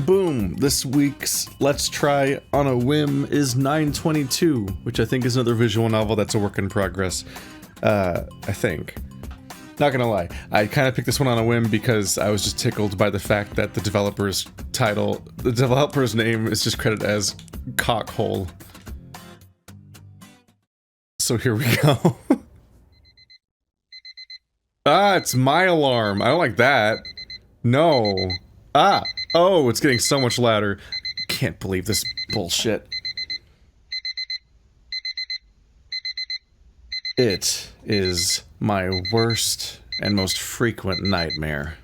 Boom! This week's Let's Try on a Whim is 922, which I think is another visual novel that's a work in progress. I think. Not gonna lie, I kind of picked this one on a whim because I was just tickled by the fact that the developer's name is just credited as Cockhole. So here we go. Ah, it's my alarm. I don't like that. No. Ah! Oh, it's getting so much louder. Can't believe this bullshit. It is my worst and most frequent nightmare.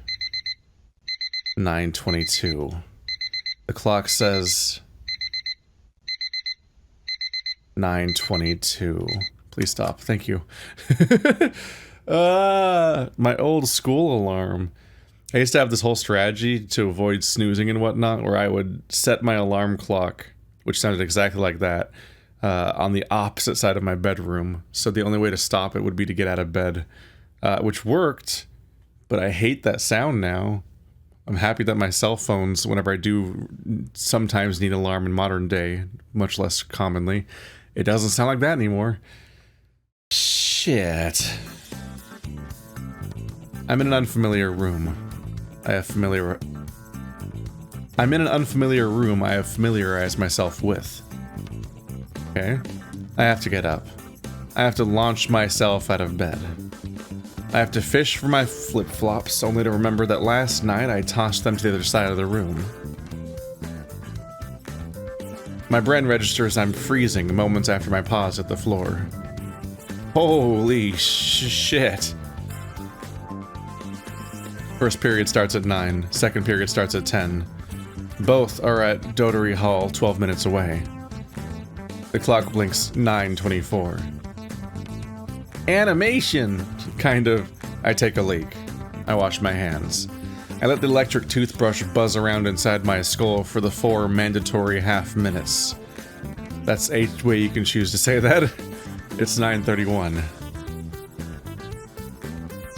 9:22. The clock says 9:22. Please stop. Thank you. My old school alarm. I used to have this whole strategy to avoid snoozing and whatnot, where I would set my alarm clock, which sounded exactly like that, on the opposite side of my bedroom. So the only way to stop it would be to get out of bed, which worked, but I hate that sound now. I'm happy that my cell phones, whenever I do sometimes need an alarm in modern day, much less commonly, it doesn't sound like that anymore. Shit. I'm in an unfamiliar room. I'm in an unfamiliar room I have familiarized myself with. Okay? I have to get up. I have to launch myself out of bed. I have to fish for my flip-flops, only to remember that last night I tossed them to the other side of the room. My brain registers I'm freezing moments after my pause at the floor. Holy shit. First period starts at 9, second period starts at 10. Both are at Dotery Hall, 12 minutes away. The clock blinks 9:24. Animation! Kind of. I take a leak. I wash my hands. I let the electric toothbrush buzz around inside my skull for the 4 mandatory half minutes. That's a way you can choose to say that. It's 9:31.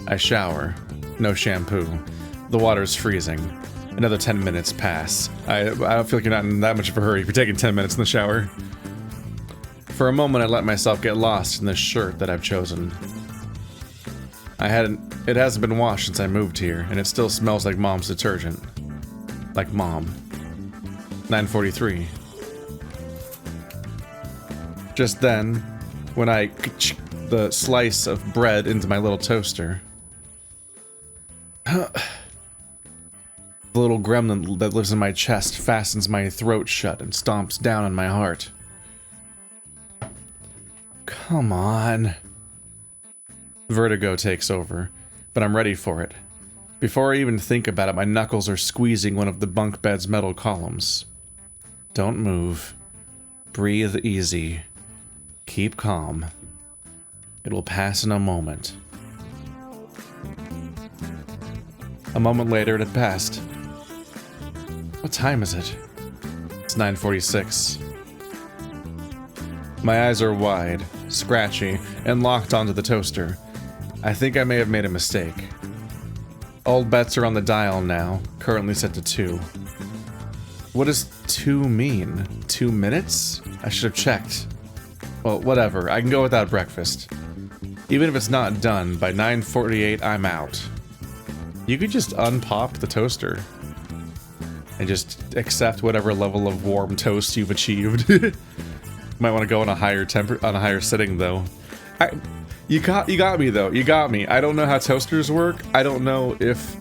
I shower. No shampoo. The water's freezing. Another 10 minutes pass. I don't feel like you're not in that much of a hurry if you're taking 10 minutes in the shower. For a moment, I let myself get lost in this shirt that I've chosen. It hasn't been washed since I moved here, and it still smells like Mom's detergent. Like Mom. 9:43. Just then, when I the slice of bread into my little toaster, the little gremlin that lives in my chest fastens my throat shut and stomps down on my heart. Come on. Vertigo takes over, but I'm ready for it. Before I even think about it, my knuckles are squeezing one of the bunk bed's metal columns. Don't move. Breathe easy. Keep calm. It will pass in a moment. A moment later, it had passed. What time is it? It's 9:46. My eyes are wide, scratchy, and locked onto the toaster. I think I may have made a mistake. Old bets are on the dial now, currently set to 2. What does 2 mean? 2 minutes? I should have checked. Well, whatever, I can go without breakfast. Even if it's not done, by 9:48 I'm out. You could just unpop the toaster and just accept whatever level of warm toast you've achieved. Might want to go on a higher setting though. You got me though. You got me. I don't know how toasters work. I don't know if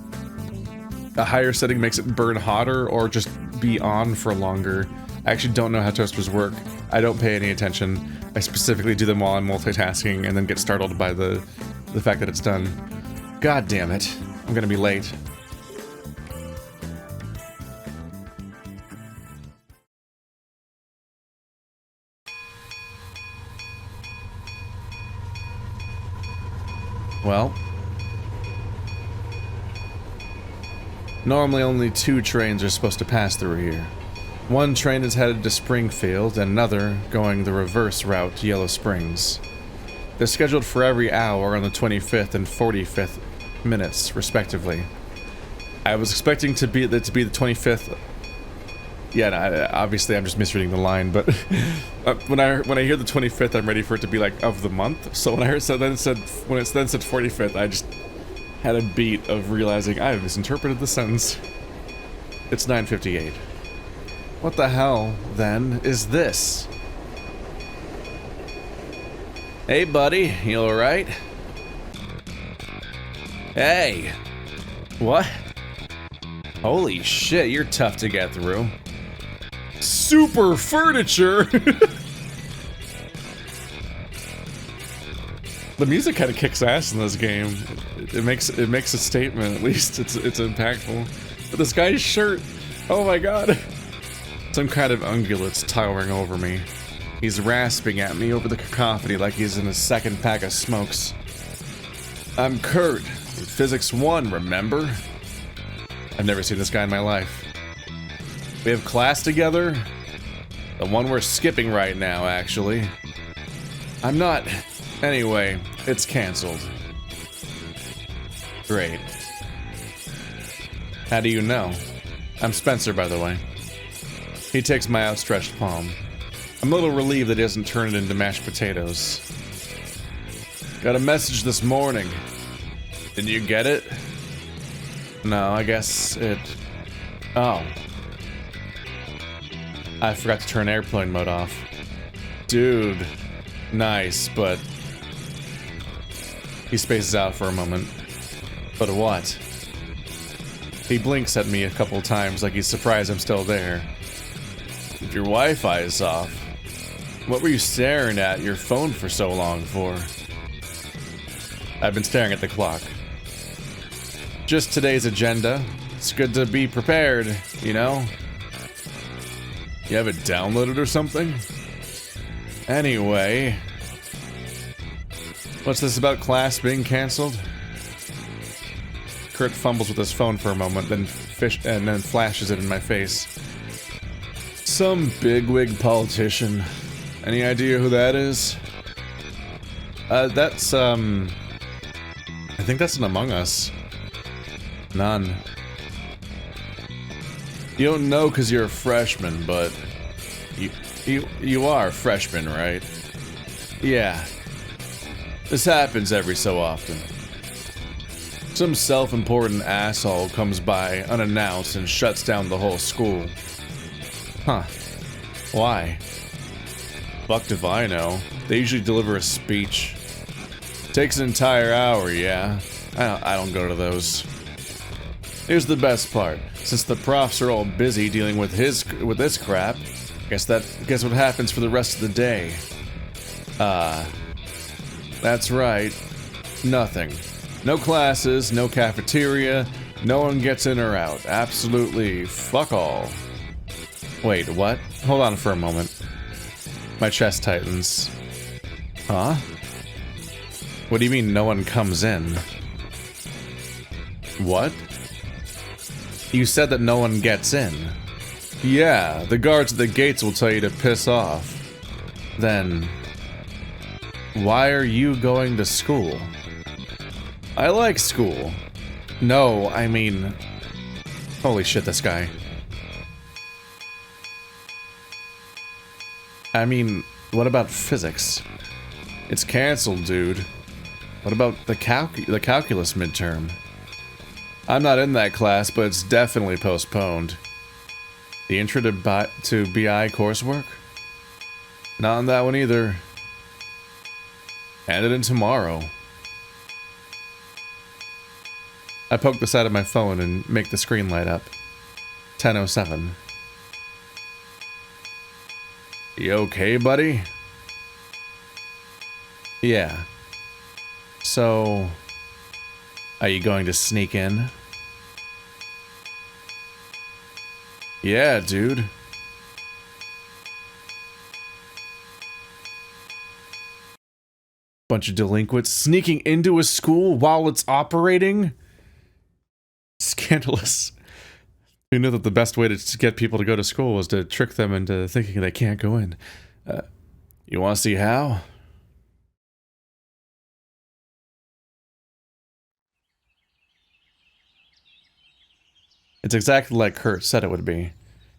a higher setting makes it burn hotter or just be on for longer. I actually don't know how toasters work. I don't pay any attention. I specifically do them while I'm multitasking and then get startled by the fact that it's done. God damn it. I'm gonna be late. Well, normally only 2 trains are supposed to pass through here. One train is headed to Springfield and another going the reverse route to Yellow Springs. They're scheduled for every hour on the 25th and 45th minutes, respectively. I was expecting the 25th Yeah, no, obviously I'm just misreading the line, but when I hear the 25th, I'm ready for it to be like of the month. So when I heard when it then said 45th, I just had a beat of realizing I have misinterpreted the sentence. It's 9:58. What the hell, then, is this? Hey, buddy, you alright? Hey! What? Holy shit, you're tough to get through. Super furniture! The music kind of kicks ass in this game. It makes a statement, at least. It's impactful. But this guy's shirt, oh my god. Some kind of ungulate's towering over me. He's rasping at me over the cacophony like he's in his second pack of smokes. I'm Kurt, Physics 1, remember? I've never seen this guy in my life. We have class together? The one we're skipping right now, actually. I'm not... Anyway, it's canceled. Great. How do you know? I'm Spencer, by the way. He takes my outstretched palm. I'm a little relieved that he doesn't turn it into mashed potatoes. Got a message this morning. Didn't you get it? No, I guess it... Oh. I forgot to turn airplane mode off. Dude. Nice, but... He spaces out for a moment. But what? He blinks at me a couple times like he's surprised I'm still there. If your Wi-Fi is off, what were you staring at your phone for so long for? I've been staring at the clock. Just today's agenda. It's good to be prepared, you know? You have it downloaded or something? Anyway... What's this about class being cancelled? Kurt fumbles with his phone for a moment, then flashes it in my face. Some bigwig politician. Any idea who that is? That's, I think that's an Among Us. None. You don't know because you're a freshman, but... You are a freshman, right? Yeah. This happens every so often. Some self-important asshole comes by unannounced and shuts down the whole school. Huh. Why? Fuck if I know. They usually deliver a speech. Takes an entire hour, yeah. I don't go to those. Here's the best part. Since the profs are all busy dealing with this crap, guess what happens for the rest of the day? That's right. Nothing. No classes, no cafeteria, no one gets in or out. Absolutely fuck all. Wait, what? Hold on for a moment. My chest tightens. Huh? What do you mean no one comes in? What? You said that no one gets in. Yeah, the guards at the gates will tell you to piss off. Then... Why are you going to school? I like school. No, I mean... Holy shit, this guy. I mean, what about physics? It's canceled, dude. What about the calculus midterm? I'm not in that class, but it's definitely postponed. The intro to BI coursework? Not on that one either. Hand it in tomorrow. I poke the side of my phone and make the screen light up. 10:07. You okay, buddy? Yeah. So... Are you going to sneak in? Yeah, dude. Bunch of delinquents sneaking into a school while it's operating? Scandalous. We knew that the best way to get people to go to school was to trick them into thinking they can't go in. You want to see how? It's exactly like Kurt said it would be.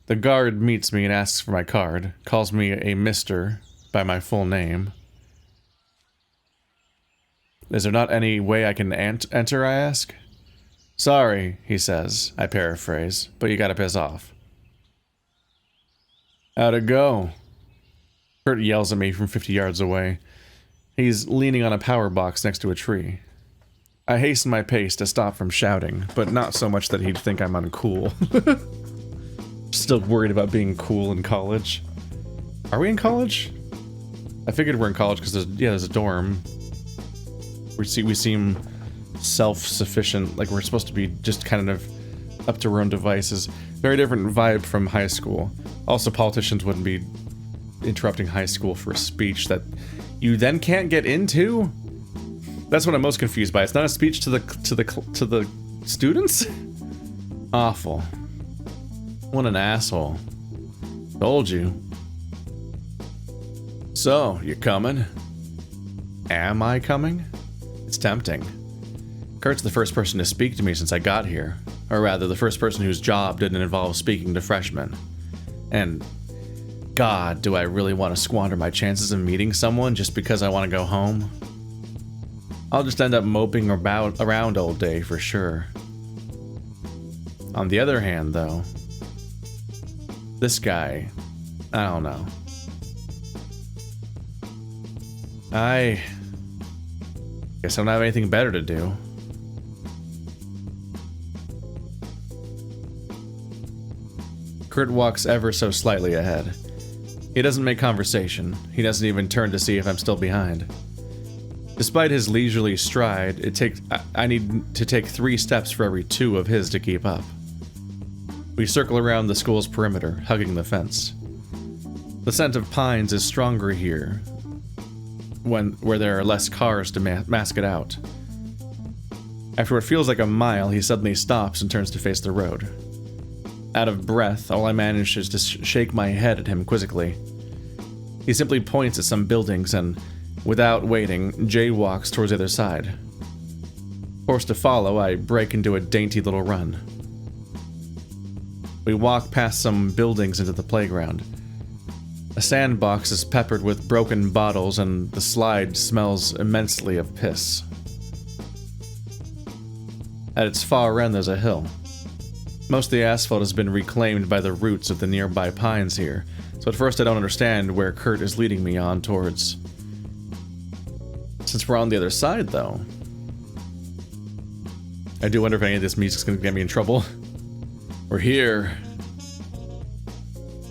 The guard meets me and asks for my card, calls me a mister by my full name. Is there not any way I can enter, I ask? Sorry, he says, I paraphrase, but you gotta piss off. How'd it go? Kurt yells at me from 50 yards away. He's leaning on a power box next to a tree. I hasten my pace to stop from shouting, but not so much that he'd think I'm uncool. Still worried about being cool in college. Are we in college? I figured we're in college because there's a dorm. We seem self-sufficient, like we're supposed to be just kind of up to our own devices. Very different vibe from high school. Also, politicians wouldn't be interrupting high school for a speech that you then can't get into. That's what I'm most confused by. It's not a speech to the students? Awful. What an asshole. Told you. So, you coming? Am I coming? It's tempting. Kurt's the first person to speak to me since I got here. Or rather, the first person whose job didn't involve speaking to freshmen. And God, do I really want to squander my chances of meeting someone just because I want to go home? I'll just end up moping around all day for sure. On the other hand, though, this guy, I don't know. I guess I don't have anything better to do. Kurt walks ever so slightly ahead. He doesn't make conversation. He doesn't even turn to see if I'm still behind. Despite his leisurely stride, I need to take 3 steps for every 2 of his to keep up. We circle around the school's perimeter, hugging the fence. The scent of pines is stronger here, where there are less cars to mask it out. After what feels like a mile, he suddenly stops and turns to face the road. Out of breath, all I manage is to shake my head at him quizzically. He simply points at some buildings and, without waiting, jaywalks towards the other side. Forced to follow, I break into a dainty little run. We walk past some buildings into the playground. A sandbox is peppered with broken bottles and the slide smells immensely of piss. At its far end there's a hill. Most of the asphalt has been reclaimed by the roots of the nearby pines here, so at first I don't understand where Kurt is leading me on towards. Since we're on the other side, though, I do wonder if any of this music's gonna get me in trouble. We're here.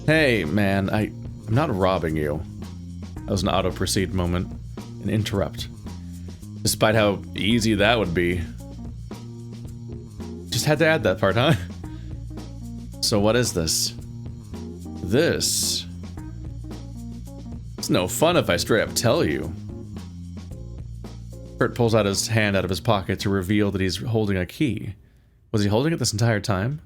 Hey, man, I'm not robbing you. That was an auto-proceed moment. An interrupt. Despite how easy that would be. Just had to add that part, huh? So what is this? This? It's no fun if I straight up tell you. Kurt pulls out his hand out of his pocket to reveal that he's holding a key. Was he holding it this entire time?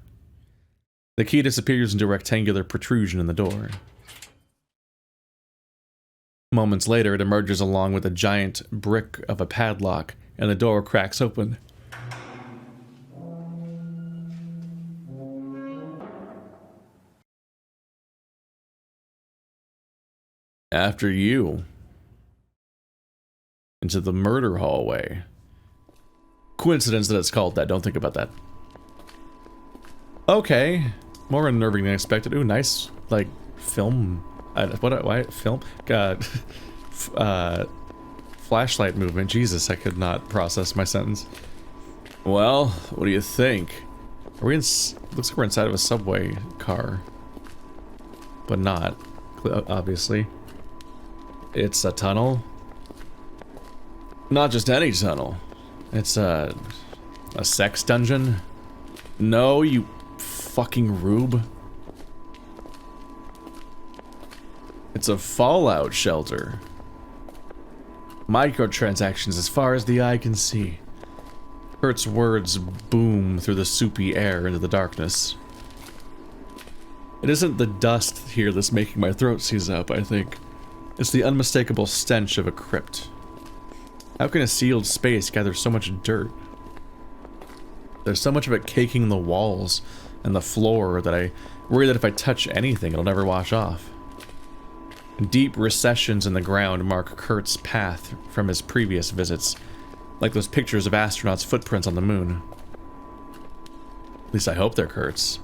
The key disappears into a rectangular protrusion in the door. Moments later, it emerges along with a giant brick of a padlock, and the door cracks open. After you. Into the murder hallway. Coincidence that it's called that, don't think about that. Okay. More unnerving than expected. Ooh, nice, like, film. Why film? God. Flashlight movement. Jesus, I could not process my sentence. Well, what do you think? Are we in... Looks like we're inside of a subway car. But not, obviously. It's a tunnel. Not just any tunnel. It's a sex dungeon. No, you fucking rube. It's a fallout shelter. Microtransactions as far as the eye can see. Kurt's words boom through the soupy air into the darkness. It isn't the dust here that's making my throat seize up, I think. It's the unmistakable stench of a crypt. How can a sealed space gather so much dirt? There's so much of it caking the walls and the floor that I Worried that if I touch anything, it'll never wash off. Deep recessions in the ground mark Kurt's path from his previous visits, like those pictures of astronauts' footprints on the moon. At least I hope they're Kurt's.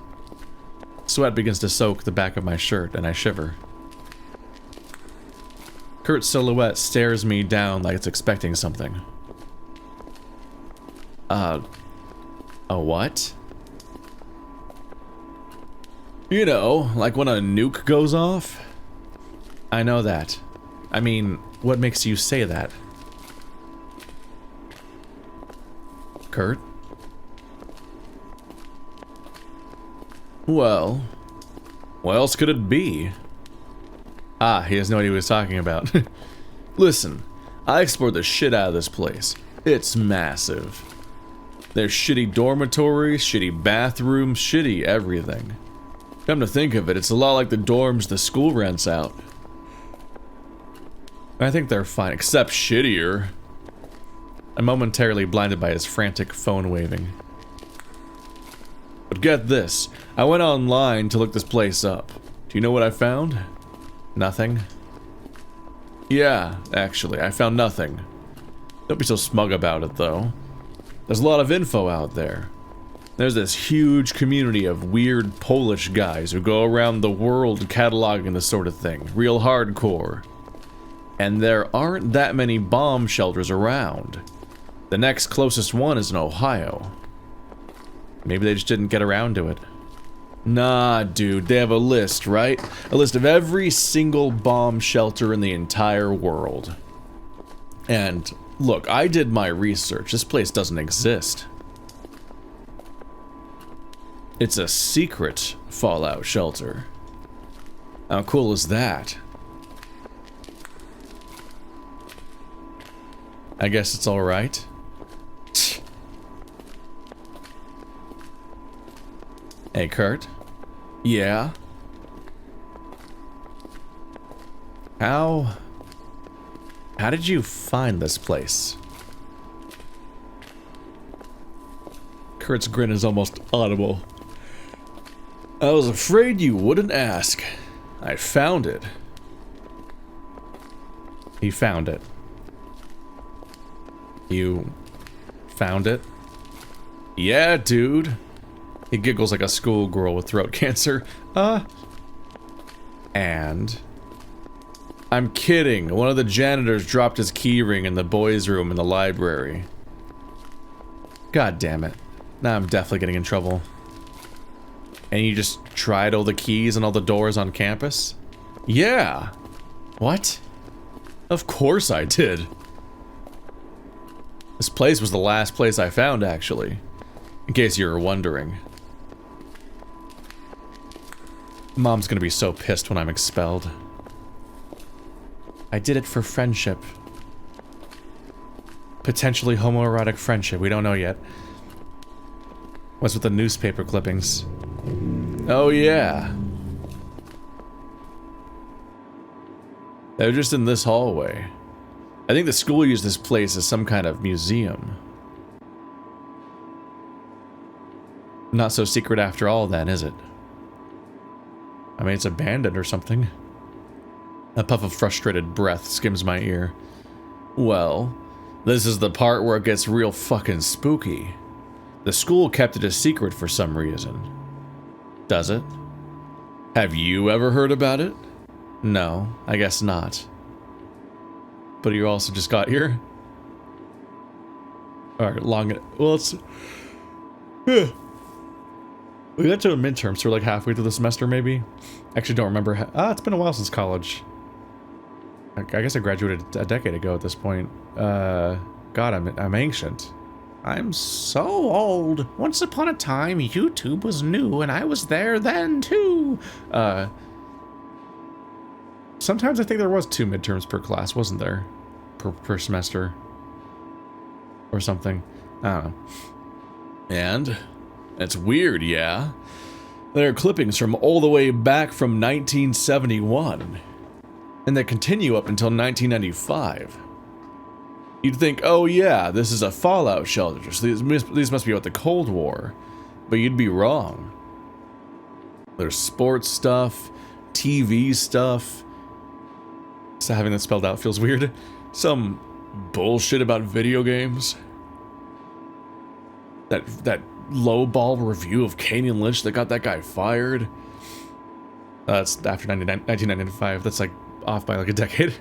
Sweat begins to soak the back of my shirt, and I shiver. Kurt's silhouette stares me down like it's expecting something. A what? You know, like when a nuke goes off? I know that. I mean, what makes you say that? Kurt? Well, what else could it be? Ah, he has no idea what he's talking about. Listen, I explored the shit out of this place. It's massive. There's shitty dormitories, shitty bathrooms, shitty everything. Come to think of it, it's a lot like the dorms the school rents out. I think they're fine, except shittier. I'm momentarily blinded by his frantic phone waving. But get this, I went online to look this place up. Do you know what I found? Nothing? Yeah, actually, I found nothing. Don't be so smug about it, though. There's a lot of info out there. There's this huge community of weird Polish guys who go around the world cataloging this sort of thing, real hardcore. And there aren't that many bomb shelters around. The next closest one is in Ohio. Maybe they just didn't get around to it. Nah, dude, they have a list, right? A list of every single bomb shelter in the entire world. And, look, I did my research. This place doesn't exist. It's a secret fallout shelter. How cool is that? I guess it's alright. Hey, Kurt? Yeah? How did you find this place? Kurt's grin is almost audible. I was afraid you wouldn't ask. I found it. He found it. You found it? Yeah, dude. He giggles like a schoolgirl with throat cancer. And I'm kidding. One of the janitors dropped his keyring in the boys' room in the library. God damn it. Now I'm definitely getting in trouble. And you just tried all the keys and all the doors on campus? Yeah. What? Of course I did. This place was the last place I found, actually. In case you were wondering. Mom's gonna be so pissed when I'm expelled. I did it for friendship. Potentially homoerotic friendship, we don't know yet. What's with the newspaper clippings? Oh yeah. They're just in this hallway. I think the school used this place as some kind of museum. Not so secret after all then, is it? I mean, it's abandoned or something. A puff of frustrated breath skims my ear. Well, this is the part where it gets real fucking spooky. The school kept it a secret for some reason. Does it? Have you ever heard about it? No, I guess not. But you also just got here? Alright, well, it's... We got to a midterm, so we're like halfway through the semester, maybe? Actually, don't remember. It's been a while since college. I guess I graduated a decade ago at this point. God, I'm ancient. I'm so old. Once upon a time, YouTube was new, and I was there then, too. Sometimes I think there was 2 midterms per class, wasn't there? Per semester. Or something. I don't know. And it's weird, yeah? There are clippings from all the way back from 1971. And they continue up until 1995. You'd think, oh yeah, this is a fallout shelter, so these must be about the Cold War. But you'd be wrong. There's sports stuff, TV stuff. So having that spelled out feels weird. Some bullshit about video games. That lowball review of Kane Lynch that got that guy fired. That's after 1995. That's like off by like a decade.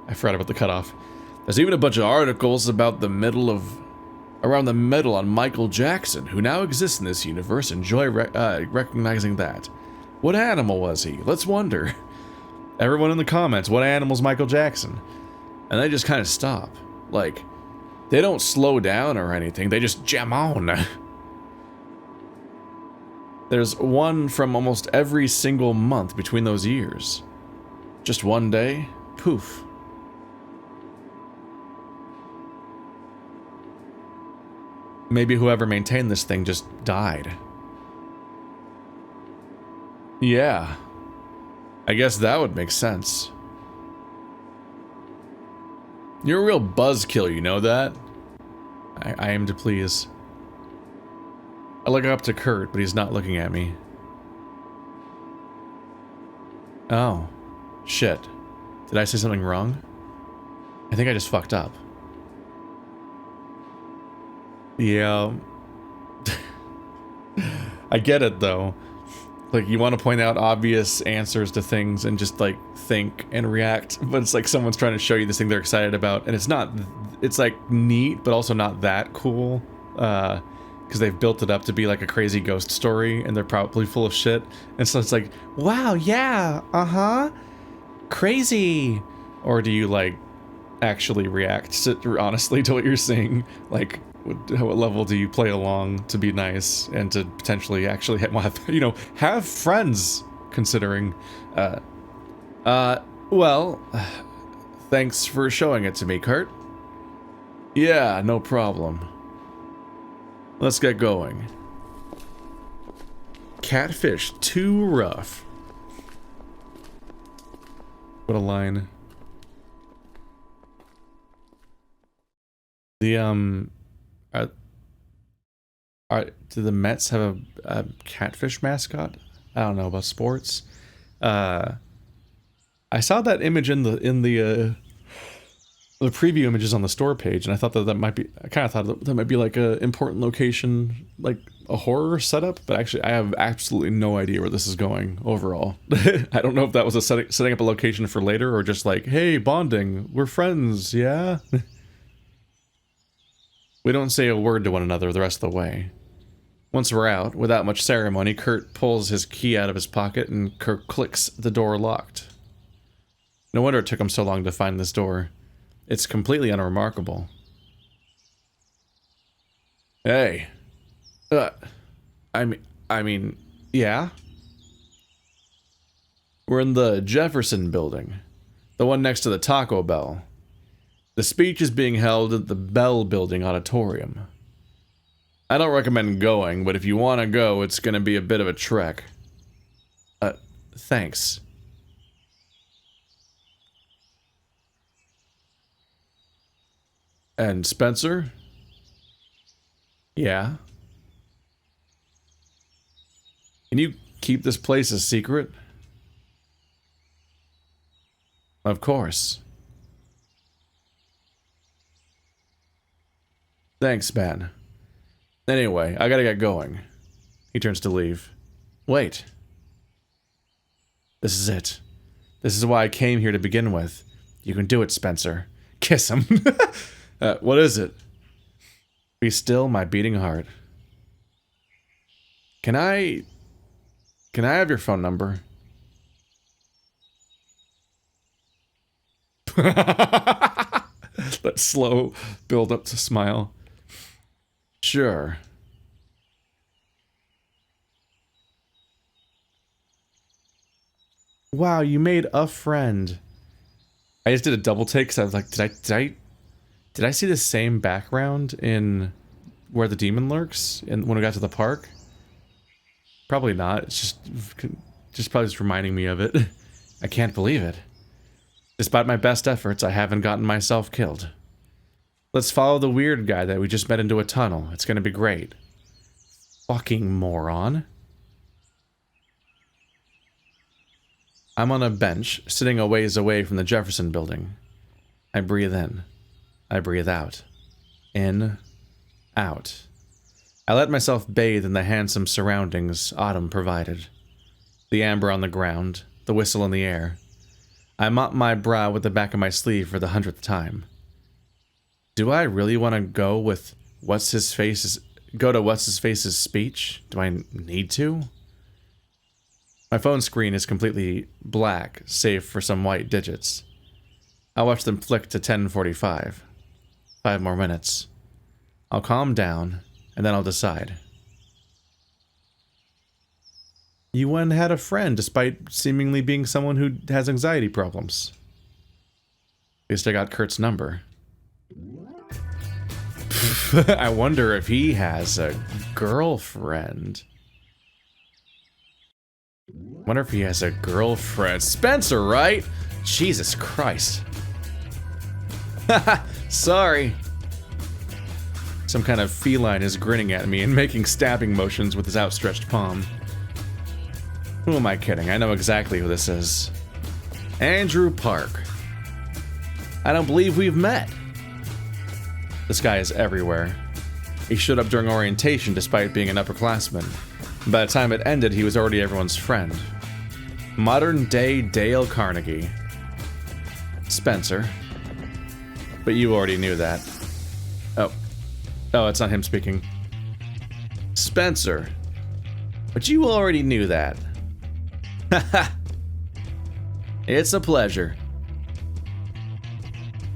I forgot about the cutoff. There's even a bunch of articles about around the middle on Michael Jackson, who now exists in this universe. Enjoy recognizing that. What animal was he? Let's wonder. Everyone in the comments, what animal's Michael Jackson? And they just kind of stop. Like, they don't slow down or anything, they just jam on. There's one from almost every single month between those years. Just one day, poof. Maybe whoever maintained this thing just died. Yeah. I guess that would make sense. You're a real buzzkill, you know that? I aim to please. I look up to Kurt, but he's not looking at me. Oh. Shit. Did I say something wrong? I think I just fucked up. Yeah. I get it, though. Like, you want to point out obvious answers to things and just, like, think and react, but it's like someone's trying to show you this thing they're excited about, and it's not, it's, like, neat, but also not that cool, because they've built it up to be, like, a crazy ghost story, and they're probably full of shit, and so it's like, wow, yeah, uh-huh, crazy! Or do you, like, actually react honestly to what you're seeing? Like, what level do you play along to be nice and to potentially actually have, you know, have friends, considering, well, thanks for showing it to me, Kurt. Yeah, no problem. Let's get going. Catfish too rough. What a line. The, do the Mets have a catfish mascot? I don't know about sports. I saw that image in the preview images on the store page, and I thought that might be. I kind of thought that might be like a important location, like a horror setup. But actually, I have absolutely no idea where this is going overall. I don't know if that was a setting up a location for later, or just like, hey, bonding, we're friends, yeah. We don't say a word to one another the rest of the way. Once we're out, without much ceremony, Kurt pulls his key out of his pocket and Kurt clicks the door locked. No wonder it took him so long to find this door. It's completely unremarkable. Hey. I mean, yeah? We're in the Jefferson building. The one next to the Taco Bell. The speech is being held at the Bell Building Auditorium. I don't recommend going, but if you want to go, it's going to be a bit of a trek. Thanks. And Spencer? Yeah? Can you keep this place a secret? Of course. Thanks, Ben. Anyway, I gotta get going. He turns to leave. Wait. This is it. This is why I came here to begin with. You can do it, Spencer. Kiss him. What is it? Be still, my beating heart. Can I have your phone number? That slow build up to smile. Sure. Wow, you made a friend. I just did a double take because I was like, did I see the same background in Where the Demon Lurks when we got to the park? Probably not. It's just probably just reminding me of it. I can't believe it. Despite my best efforts, I haven't gotten myself killed. Let's follow the weird guy that we just met into a tunnel. It's gonna be great. Fucking moron. I'm on a bench, sitting a ways away from the Jefferson building. I breathe in. I breathe out. In. Out. I let myself bathe in the handsome surroundings autumn provided. The amber on the ground, the whistle in the air. I mop my brow with the back of my sleeve for the 100th time. Do I really want to go with What's-His-Face's speech? Do I need to? My phone screen is completely black, save for some white digits. I'll watch them flick to 10:45. 5 more minutes. I'll calm down, and then I'll decide. You went and had a friend despite seemingly being someone who has anxiety problems. At least I got Kurt's number. I wonder if he has a girlfriend. Wonder if he has a girlfriend. Spencer, right? Jesus Christ. Sorry. Some kind of feline is grinning at me and making stabbing motions with his outstretched palm. Who am I kidding? I know exactly who this is. Andrew Park. I don't believe we've met. This guy is everywhere. He showed up during orientation despite being an upperclassman. By the time it ended, he was already everyone's friend. Modern-day Dale Carnegie. Spencer. But you already knew that. Oh, it's not him speaking. Spencer. But you already knew that. Haha. It's a pleasure.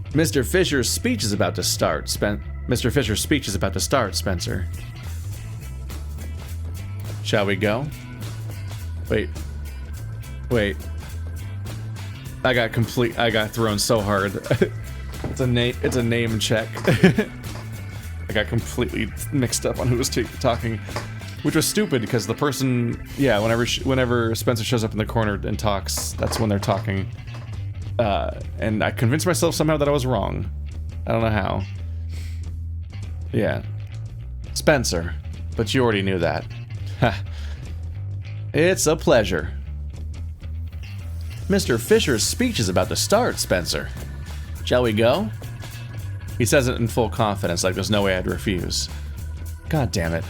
Mr. Fisher's speech is about to start, Mr. Fisher's speech is about to start, Spencer. Shall we go? Wait. I got thrown so hard. It's a name check. I got completely mixed up on who was talking, which was stupid because the person, yeah, whenever Spencer shows up in the corner and talks, that's when they're talking. And I convinced myself somehow that I was wrong. I don't know how. Yeah. Spencer. But you already knew that. Ha. It's a pleasure. Mr. Fisher's speech is about to start, Spencer. Shall we go? He says it in full confidence, like there's no way I'd refuse. God damn it.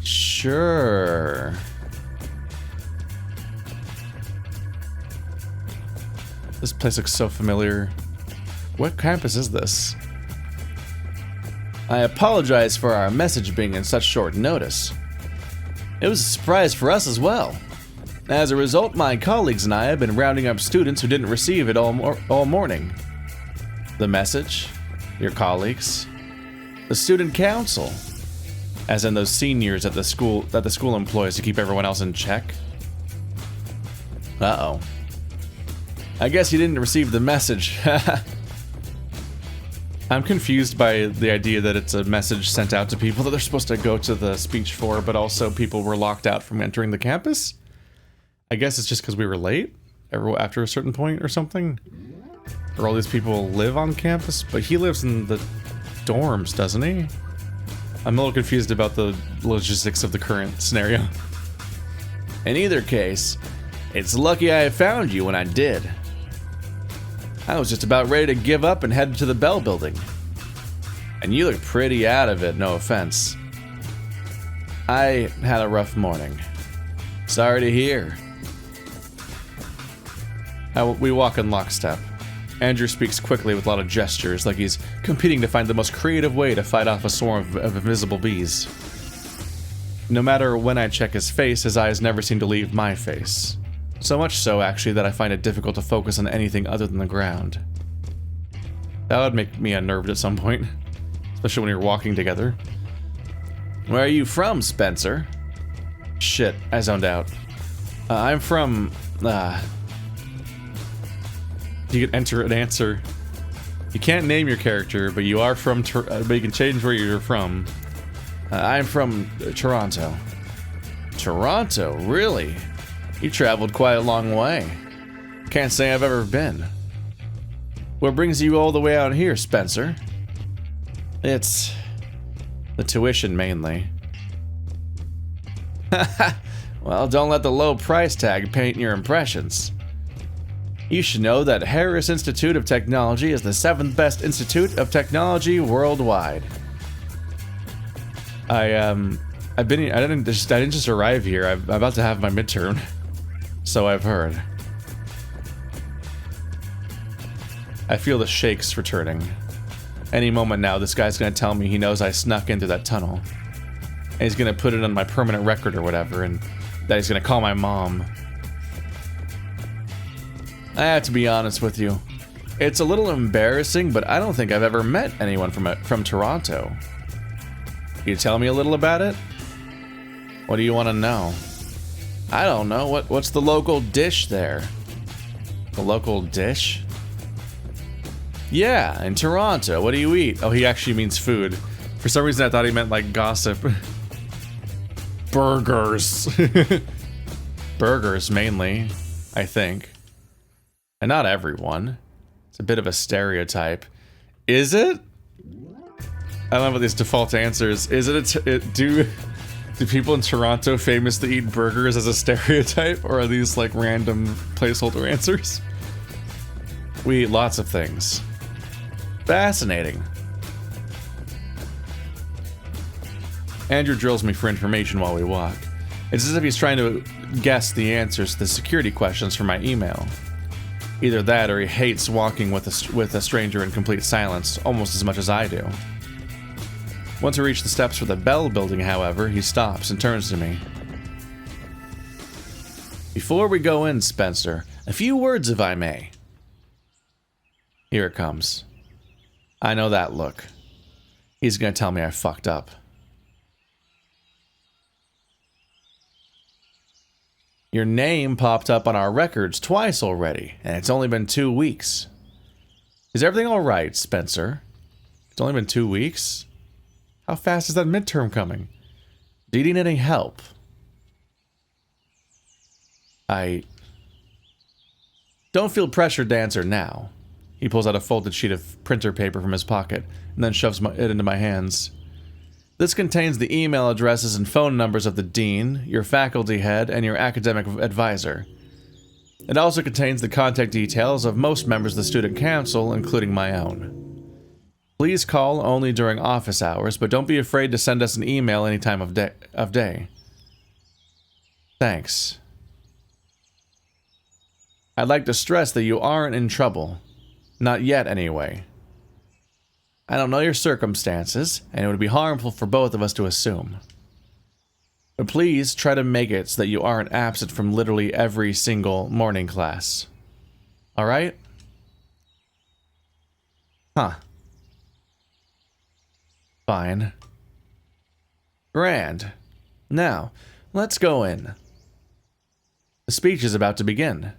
Sure. This place looks so familiar. What campus is this? I apologize for our message being in such short notice. It was a surprise for us as well. As a result, my colleagues and I have been rounding up students who didn't receive it all morning. The message? Your colleagues? The student council? As in those seniors at the school that the school employs to keep everyone else in check? Uh-oh. I guess you didn't receive the message. I'm confused by the idea that it's a message sent out to people that they're supposed to go to the speech for, but also people were locked out from entering the campus? I guess it's just because we were late after a certain point or something. Or all these people live on campus, but he lives in the dorms, doesn't he? I'm a little confused about the logistics of the current scenario. In either case, it's lucky I found you when I did. I was just about ready to give up and head to the Bell building. And you look pretty out of it, no offense. I had a rough morning. Sorry to hear. We walk in lockstep. Andrew speaks quickly with a lot of gestures, like he's competing to find the most creative way to fight off a swarm of invisible bees. No matter when I check his face, his eyes never seem to leave my face. So much so, actually, that I find it difficult to focus on anything other than the ground. That would make me unnerved at some point, especially when you're walking together. Where are you from, Spencer? Shit, I zoned out. I'm from, You can enter an answer. You can't name your character, but you are from, but you can change where you're from. I'm from Toronto. Toronto, really? You traveled quite a long way. Can't say I've ever been. What brings you all the way out here, Spencer? It's the tuition, mainly. Well, don't let the low price tag paint your impressions. You should know that Harris Institute of Technology is the 7th best institute of technology worldwide. I didn't just arrive here. I'm about to have my midterm. So I've heard. I feel the shakes returning. Any moment now, this guy's gonna tell me he knows I snuck into that tunnel. And he's gonna put it on my permanent record or whatever, and that he's gonna call my mom. I have to be honest with you. It's a little embarrassing, but I don't think I've ever met anyone from Toronto. Can you tell me a little about it? What do you want to know? I don't know. What's the local dish there? The local dish? Yeah, in Toronto. What do you eat? Oh, he actually means food. For some reason, I thought he meant like gossip. Burgers. Burgers, mainly, I think. And not everyone. It's a bit of a stereotype. Is it? I don't know about these default answers. Is it do people in Toronto famously eat burgers as a stereotype? Or are these like random placeholder answers? We eat lots of things. Fascinating. Andrew drills me for information while we walk. It's as if he's trying to guess the answers to the security questions from my email. Either that or he hates walking with a stranger in complete silence almost as much as I do. Once we reach the steps for the Bell building, however, he stops and turns to me. Before we go in, Spencer, a few words if I may. Here it comes. I know that look. He's gonna tell me I fucked up. Your name popped up on our records twice already, and it's only been 2 weeks. Is everything alright, Spencer? It's only been 2 weeks? How fast is that midterm coming? Do you need any help? I don't feel pressured to answer now. He pulls out a folded sheet of printer paper from his pocket and then shoves it into my hands. This contains the email addresses and phone numbers of the dean, your faculty head, and your academic advisor. It also contains the contact details of most members of the student council, including my own. Please call only during office hours, but don't be afraid to send us an email any time of day. Thanks. I'd like to stress that you aren't in trouble. Not yet, anyway. I don't know your circumstances, and it would be harmful for both of us to assume. But please try to make it so that you aren't absent from literally every single morning class. Alright? Huh. Fine. Grand. Now, let's go in. The speech is about to begin.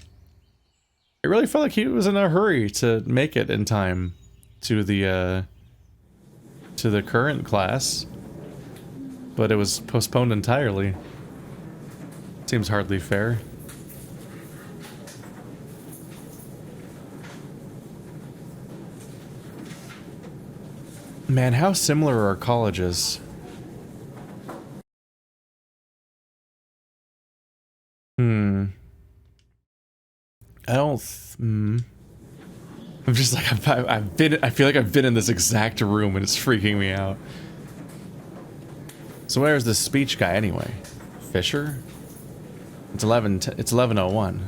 It really felt like he was in a hurry to make it in time to the current class, but it was postponed entirely. Seems hardly fair. Man, how similar are our colleges? I'm just like, I feel like I've been in this exact room and it's freaking me out. So where's this speech guy anyway? Fisher? It's 11:01.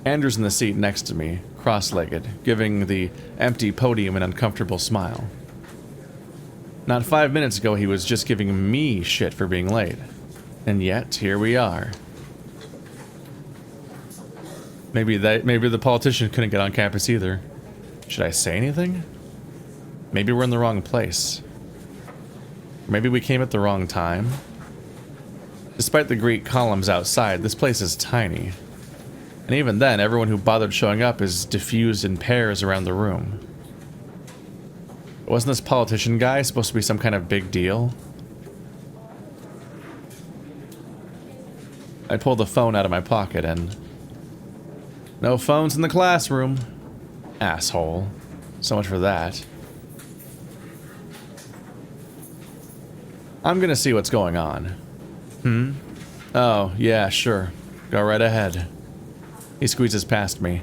Andrew's in the seat next to me, cross-legged, giving the empty podium an uncomfortable smile. Not 5 minutes ago he was just giving me shit for being late. And yet, here we are. Maybe the politician couldn't get on campus either. Should I say anything? Maybe we're in the wrong place. Maybe we came at the wrong time. Despite the Greek columns outside, this place is tiny. And even then, everyone who bothered showing up is diffused in pairs around the room. Wasn't this politician guy supposed to be some kind of big deal? I pulled the phone out of my pocket and... No phones in the classroom. Asshole. So much for that. I'm gonna see what's going on. Oh, yeah, sure. Go right ahead. He squeezes past me,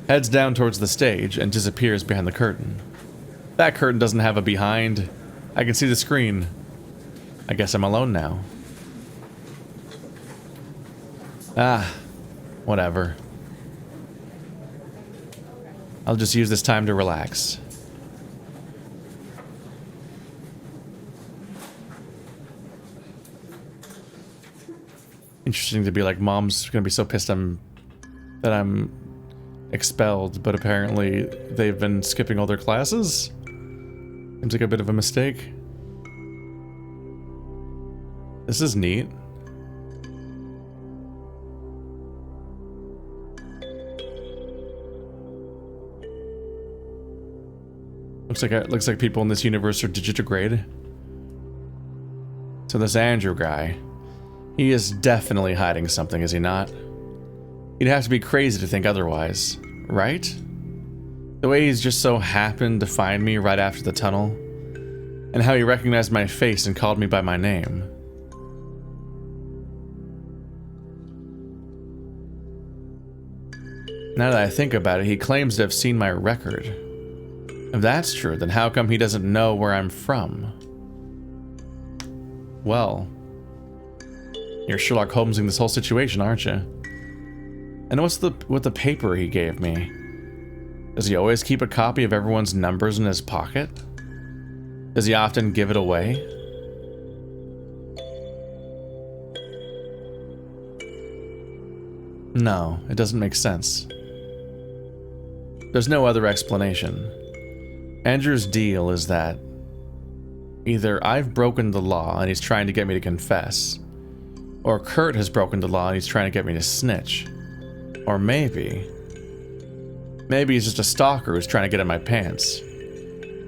heads down towards the stage, and disappears behind the curtain. That curtain doesn't have a behind. I can see the screen. I guess I'm alone now. Ah, whatever. I'll just use this time to relax. Interesting to be like, Mom's gonna be so pissed that I'm expelled, but apparently they've been skipping all their classes? Seems like a bit of a mistake. This is neat. Looks like people in this universe are digitigrade. So this Andrew guy, he is definitely hiding something, is he not? You'd have to be crazy to think otherwise, right? The way he's just so happened to find me right after the tunnel, and how he recognized my face and called me by my name. Now that I think about it, he claims to have seen my record. If that's true, then how come he doesn't know where I'm from? Well, you're Sherlock Holmesing this whole situation, aren't you? And what's with the paper he gave me? Does he always keep a copy of everyone's numbers in his pocket? Does he often give it away? No, it doesn't make sense. There's no other explanation. Andrew's deal is that either I've broken the law and he's trying to get me to confess, or Kurt has broken the law and he's trying to get me to snitch. Or maybe he's just a stalker who's trying to get in my pants.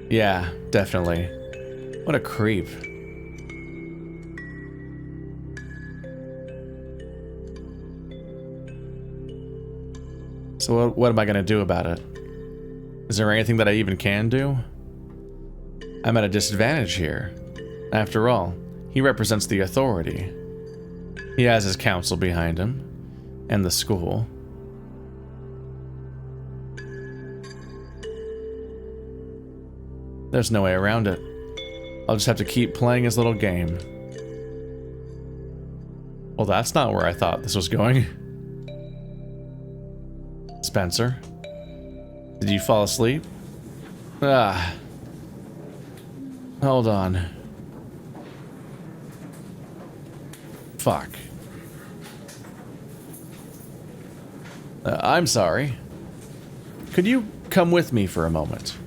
Yeah, definitely. What a creep. So what am I gonna do about it? Is there anything that I even can do? I'm at a disadvantage here. After all, he represents the authority. He has his council behind him, and the school. There's no way around it. I'll just have to keep playing his little game. Well, that's not where I thought this was going. Spencer? Did you fall asleep? Ah. Hold on. Fuck. I'm sorry. Could you come with me for a moment?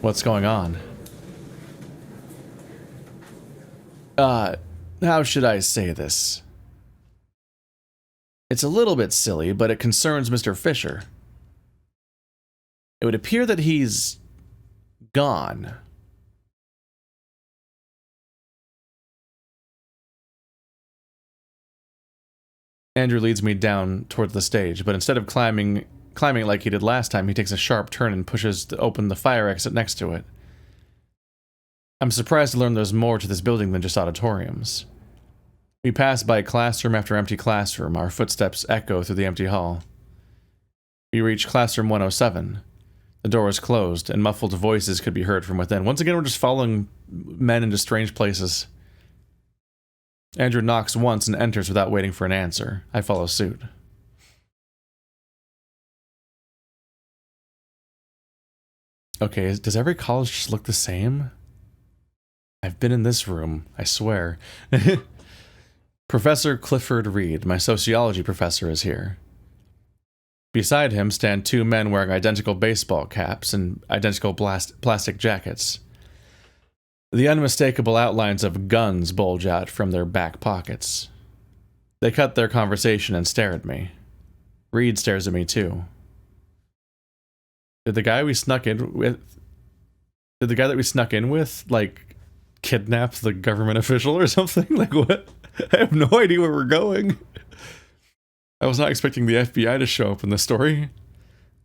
What's going on? How should I say this? It's a little bit silly, but it concerns Mr. Fisher. It would appear that he's gone. Andrew leads me down towards the stage, but instead of climbing it like he did last time, he takes a sharp turn and pushes open the fire exit next to it. I'm surprised to learn there's more to this building than just auditoriums. We pass by classroom after empty classroom, our footsteps echo through the empty hall. We reach classroom 107. The door is closed, and muffled voices could be heard from within. Once again, we're just following men into strange places. Andrew knocks once and enters without waiting for an answer. I follow suit. Okay, does every college just look the same? I've been in this room, I swear. Professor Clifford Reed, my sociology professor, is here. Beside him stand two men wearing identical baseball caps and identical plastic jackets. The unmistakable outlines of guns bulge out from their back pockets. They cut their conversation and stare at me. Reed stares at me too. Did the guy that we snuck in with, like, kidnap the government official or something? Like, what? I have no idea where we're going. I was not expecting the FBI to show up in this story.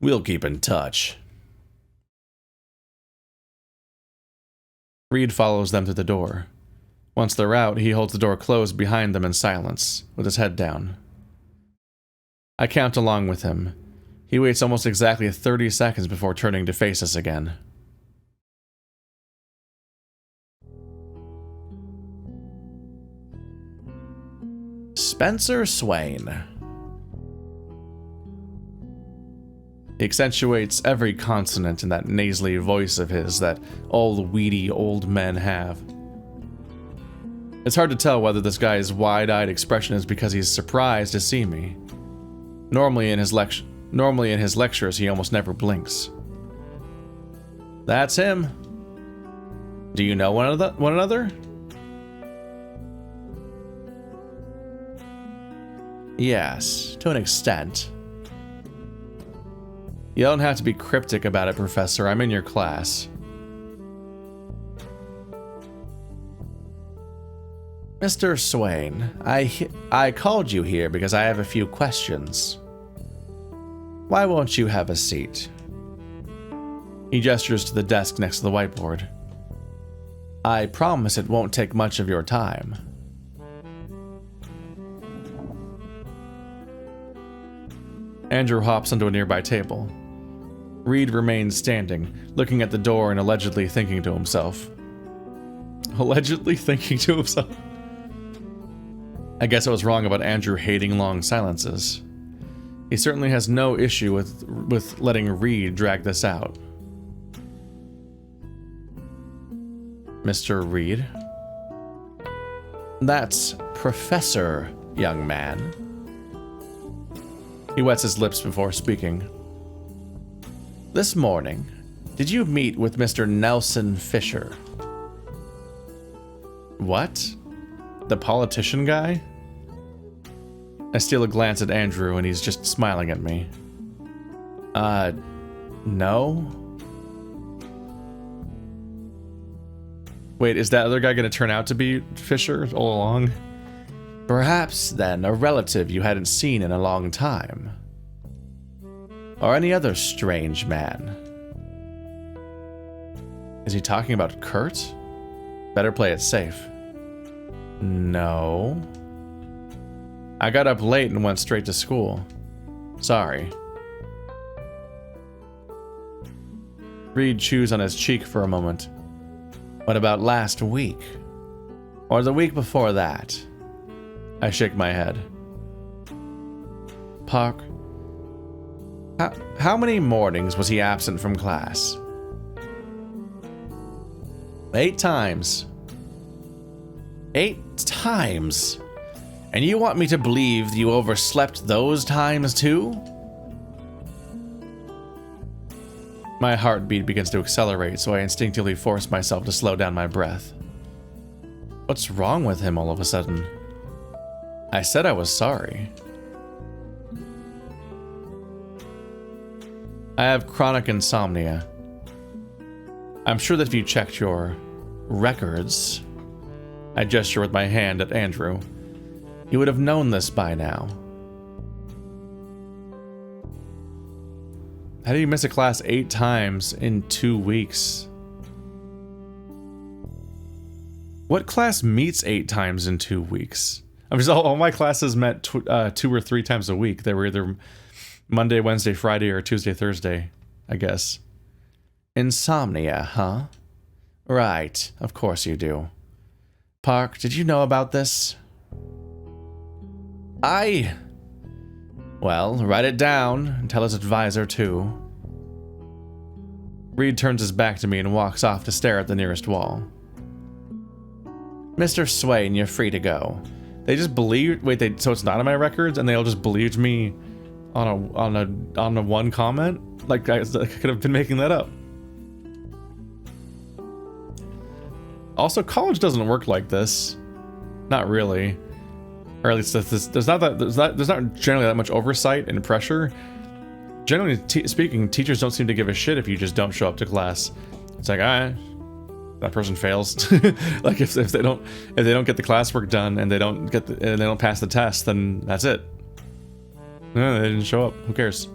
We'll keep in touch. Reed follows them to the door. Once they're out, he holds the door closed behind them in silence, with his head down. I count along with him. He waits almost exactly 30 seconds before turning to face us again. Spencer Swain. He accentuates every consonant in that nasally voice of his that all the weedy old men have. It's hard to tell whether this guy's wide-eyed expression is because he's surprised to see me. Normally in his lectures, he almost never blinks. That's him. Do you know one another? Yes, to an extent. You don't have to be cryptic about it, Professor. I'm in your class. Mr. Swain, I called you here because I have a few questions. Why won't you have a seat? He gestures to the desk next to the whiteboard. I promise it won't take much of your time. Andrew hops onto a nearby table. Reed remains standing, looking at the door and allegedly thinking to himself. Allegedly thinking to himself? I guess I was wrong about Andrew hating long silences. He certainly has no issue with letting Reed drag this out. Mr. Reed? That's Professor, young man. He wets his lips before speaking. This morning, did you meet with Mr. Nelson Fisher? What? The politician guy? I steal a glance at Andrew and he's just smiling at me. No? Wait, is that other guy gonna turn out to be Fisher all along? Perhaps, then, a relative you hadn't seen in a long time. Or any other strange man. Is he talking about Kurt? Better play it safe. No. I got up late and went straight to school. Sorry. Reed chews on his cheek for a moment. What about last week? Or the week before that? I shake my head. Park, how many mornings was he absent from class? 8 times. 8 times? And you want me to believe you overslept those times too? My heartbeat begins to accelerate, so I instinctively force myself to slow down my breath. What's wrong with him all of a sudden? I said I was sorry. I have chronic insomnia. I'm sure that if you checked your records, I gesture with my hand at Andrew, you would have known this by now. How do you miss a class 8 times in 2 weeks? What class meets 8 times in 2 weeks? I mean, all my classes met 2 or 3 times a week. They were either Monday, Wednesday, Friday, or Tuesday, Thursday, I guess. Insomnia, huh? Right, of course you do. Park, did you know about this? Well, write it down and tell his advisor too. Reed turns his back to me and walks off to stare at the nearest wall. Mr. Swain, you're free to go. They just believed. Wait, so it's not on my records, and they all just believed me on a one comment? Like I could have been making that up. Also, college doesn't work like this. Not really. Or at least there's not generally that much oversight and pressure. Generally speaking, teachers don't seem to give a shit if you just don't show up to class. It's like, alright, that person fails. Like if they don't get the classwork done and they don't pass the test, then that's it. No, they didn't show up. Who cares?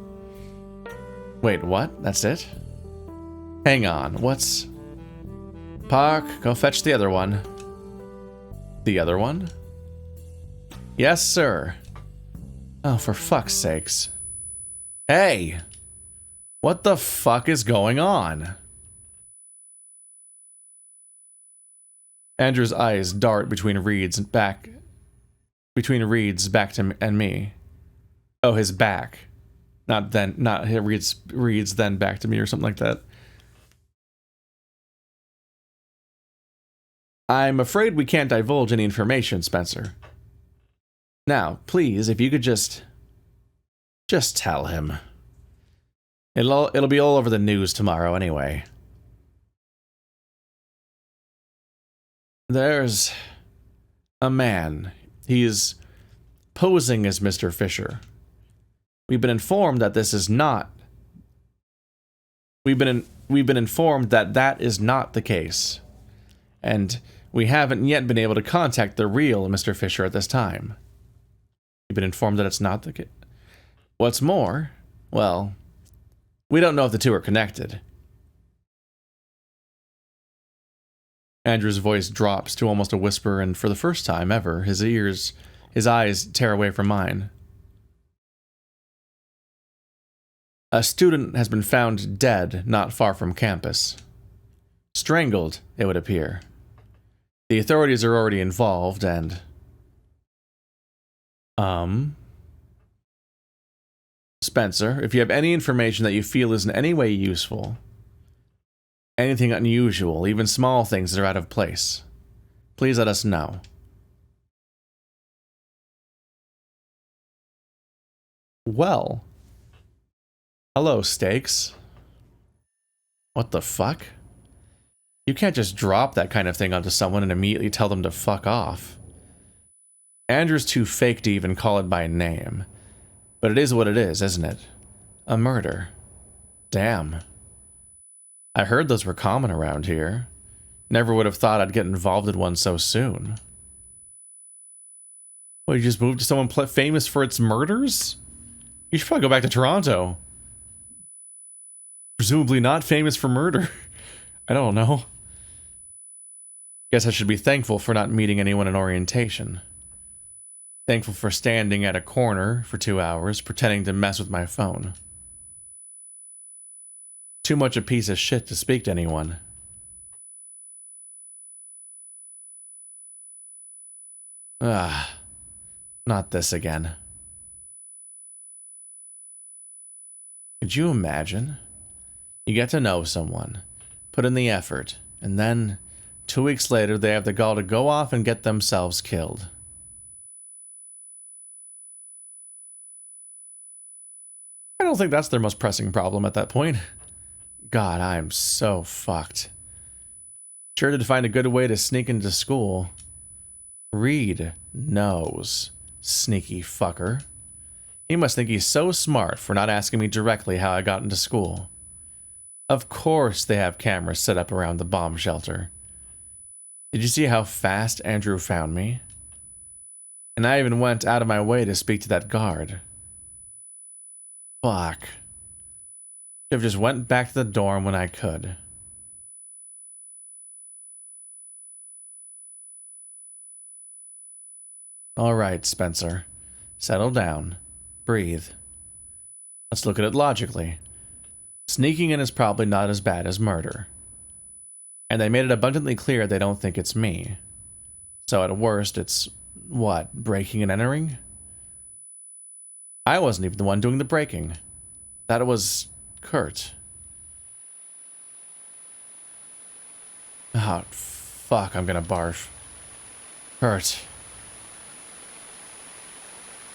Wait, what? That's it? Hang on. What's... Park, go fetch the other one. The other one? Yes, sir. Oh, for fuck's sakes. Hey! What the fuck is going on? Andrew's eyes dart between Reed's back to and me. Oh, his back. Not Reed's then back to me or something like that. I'm afraid we can't divulge any information, Spencer. Now, please, if you could just tell him. It'll be all over the news tomorrow anyway. There's a man. He's posing as Mr. Fisher. We've been informed that this is not. We've been informed that that is not the case, and we haven't yet been able to contact the real Mr. Fisher at this time. We've been informed that it's not the case. What's more, well, we don't know if the two are connected. Andrew's voice drops to almost a whisper, and for the first time ever, his eyes tear away from mine. A student has been found dead not far from campus. Strangled, it would appear. The authorities are already involved, and... Spencer, if you have any information that you feel is in any way useful, anything unusual, even small things that are out of place, please let us know. Well... Hello, Stakes. What the fuck? You can't just drop that kind of thing onto someone and immediately tell them to fuck off. Andrew's too fake to even call it by name. But it is what it is, isn't it? A murder. Damn. I heard those were common around here. Never would have thought I'd get involved in one so soon. Well, you just moved to someone famous for its murders? You should probably go back to Toronto. Presumably not famous for murder. I don't know. Guess I should be thankful for not meeting anyone in orientation. Thankful for standing at a corner for 2 hours, pretending to mess with my phone. Too much a piece of shit to speak to anyone. Not this again. Could you imagine? You get to know someone, put in the effort, and then 2 weeks later they have the gall to go off and get themselves killed. I don't think that's their most pressing problem at that point. God, I'm so fucked. Sure did find a good way to sneak into school. Reed knows, sneaky fucker. He must think he's so smart for not asking me directly how I got into school. Of course they have cameras set up around the bomb shelter. Did you see how fast Andrew found me? And I even went out of my way to speak to that guard. Fuck. Should have just went back to the dorm when I could. Alright, Spencer. Settle down. Breathe. Let's look at it logically. Sneaking in is probably not as bad as murder. And they made it abundantly clear they don't think it's me. So at worst, it's, what, breaking and entering? I wasn't even the one doing the breaking. That was Kurt. Oh, fuck, I'm gonna barf. Kurt.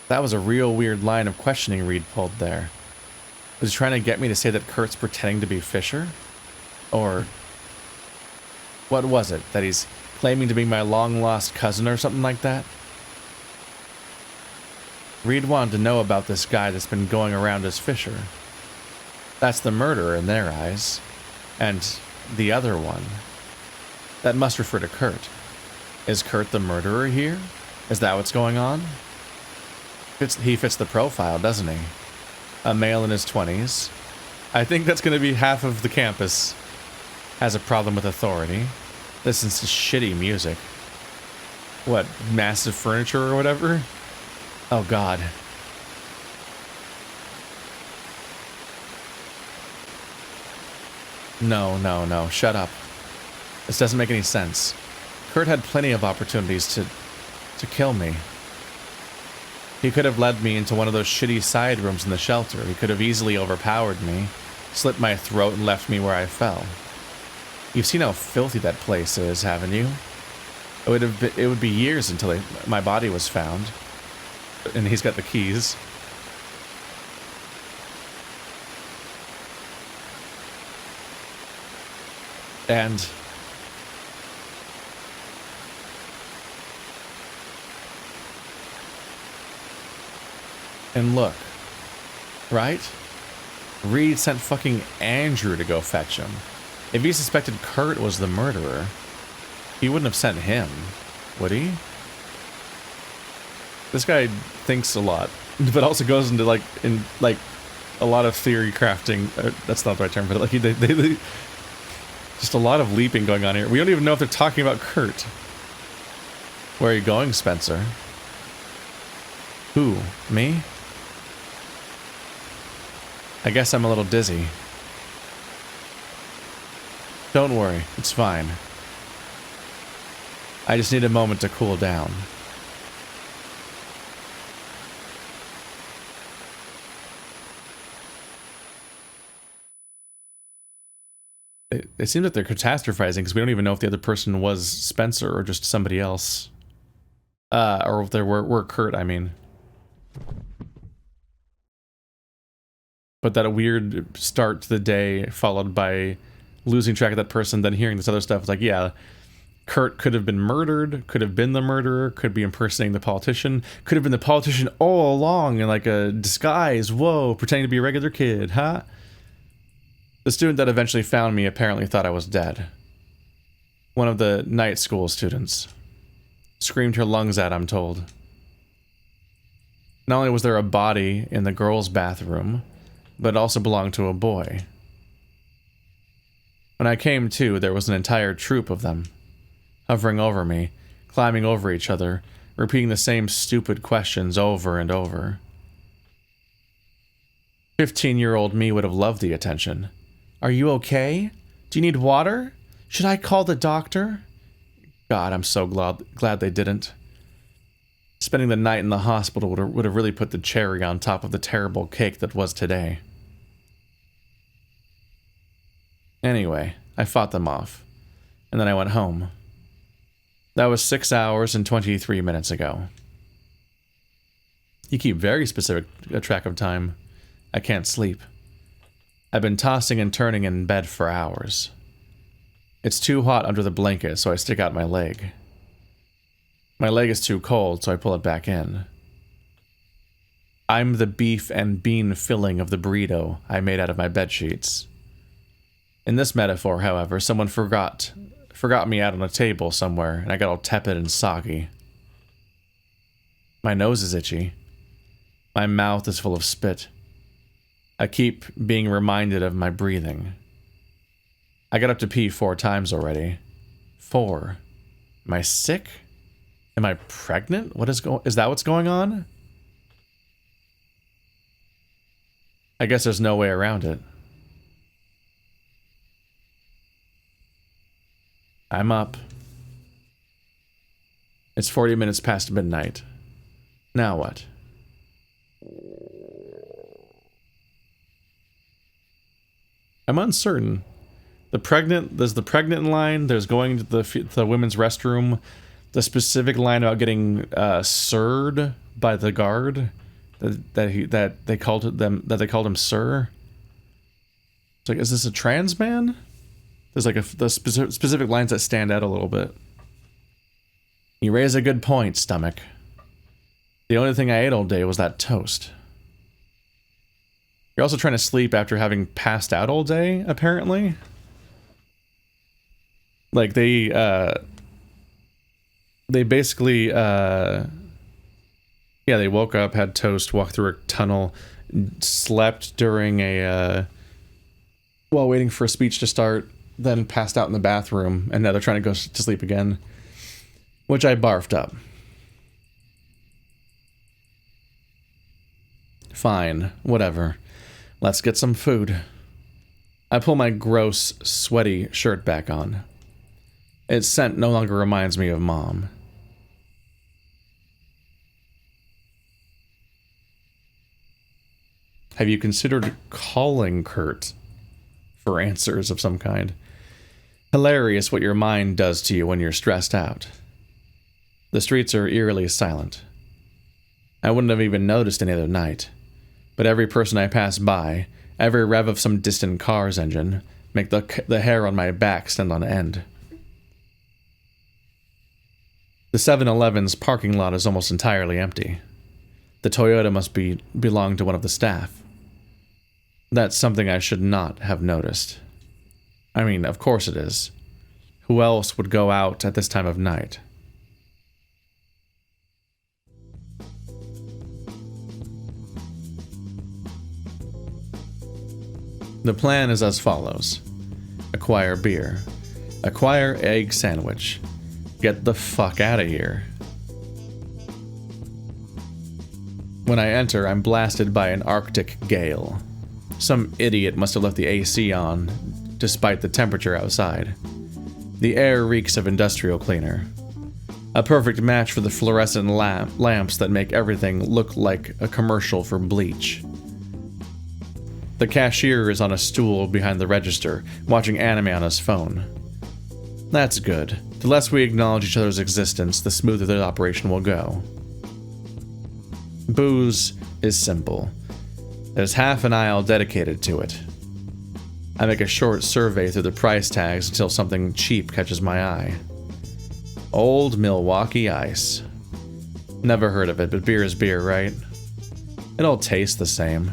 That was a real weird line of questioning Reed pulled there. Was he trying to get me to say that Kurt's pretending to be Fisher? Or what was it? That he's claiming to be my long-lost cousin or something like that? Reed wanted to know about this guy that's been going around as Fisher. That's the murderer in their eyes. And the other one. That must refer to Kurt. Is Kurt the murderer here? Is that what's going on? He fits the profile, doesn't he? A male in his 20s. I think that's going to be half of the campus. Has a problem with authority. Listens to shitty music. What, massive furniture or whatever? Oh god. No, no, no, shut up. This doesn't make any sense. Kurt had plenty of opportunities to kill me. He could have led me into one of those shitty side rooms in the shelter. He could have easily overpowered me, slit my throat, and left me where I fell. You've seen how filthy that place is, haven't you? It would be years until my body was found. And he's got the keys. And look, right? Reed sent fucking Andrew to go fetch him. If he suspected Kurt was the murderer, he wouldn't have sent him, would he? This guy thinks a lot, but also goes into like a lot of theory crafting. That's not the right term, but like they just a lot of leaping going on here. We don't even know if they're talking about Kurt. Where are you going, Spencer? Who? Me? I guess I'm a little dizzy. Don't worry, it's fine. I just need a moment to cool down. It seems like they're catastrophizing because we don't even know if the other person was Spencer or just somebody else. Or if they were Kurt, I mean. But that a weird start to the day followed by losing track of that person, then hearing this other stuff. It's like, yeah, Kurt could have been murdered, could have been the murderer, could be impersonating the politician, could have been the politician all along in like a disguise, whoa, pretending to be a regular kid, huh? The student that eventually found me apparently thought I was dead. One of the night school students. Screamed her lungs out, I'm told. Not only was there a body in the girls' bathroom, but it also belonged to a boy. When I came to, there was an entire troop of them, hovering over me, climbing over each other, repeating the same stupid questions over and over. 15-year-old me would have loved the attention. Are you okay? Do you need water? Should I call the doctor? God, I'm so glad they didn't. Spending the night in the hospital would have really put the cherry on top of the terrible cake that was today. Anyway, I fought them off, and then I went home. That was 6 hours and 23 minutes ago. You keep very specific track of time. I can't sleep. I've been tossing and turning in bed for hours. It's too hot under the blanket, so I stick out my leg. My leg is too cold, so I pull it back in. I'm the beef and bean filling of the burrito I made out of my bedsheets. In this metaphor, however, someone forgot me out on a table somewhere, and I got all tepid and soggy. My nose is itchy. My mouth is full of spit. I keep being reminded of my breathing. I got up to pee 4 times already. 4. Am I sick? Am I pregnant? Is that what's going on? I guess there's no way around it. I'm up. It's 40 minutes past midnight. Now what? I'm uncertain. There's the pregnant line, there's going to the women's restroom, the specific line about getting sirred by the guard, that they called him sir. It's like, is this a trans man? There's like the specific lines that stand out a little bit. You raise a good point, stomach. The only thing I ate all day was that toast. You're also trying to sleep after having passed out all day, apparently. Like, they basically, yeah, they woke up, had toast, walked through a tunnel, slept during while waiting for a speech to start, then passed out in the bathroom, and now they're trying to go to sleep again. which I barfed up. Fine, whatever. Let's get some food. I pull my gross, sweaty shirt back on. Its scent no longer reminds me of Mom. Have you considered calling Kurt for answers of some kind? Hilarious what your mind does to you when you're stressed out. The streets are eerily silent. I wouldn't have even noticed any other night, but every person I pass by, every rev of some distant car's engine, make the hair on my back stand on end. The 7-Eleven's parking lot is almost entirely empty. The Toyota must belong to one of the staff. That's something I should not have noticed. I mean, of course it is. Who else would go out at this time of night? The plan is as follows. Acquire beer. Acquire egg sandwich. Get the fuck out of here. When I enter, I'm blasted by an Arctic gale. Some idiot must have left the AC on, despite the temperature outside. The air reeks of industrial cleaner. A perfect match for the fluorescent lamps that make everything look like a commercial for bleach. The cashier is on a stool behind the register, watching anime on his phone. That's good. The less we acknowledge each other's existence, the smoother the operation will go. Booze is simple. There's half an aisle dedicated to it. I make a short survey through the price tags until something cheap catches my eye. Old Milwaukee Ice. Never heard of it, but beer is beer, right? It all tastes the same.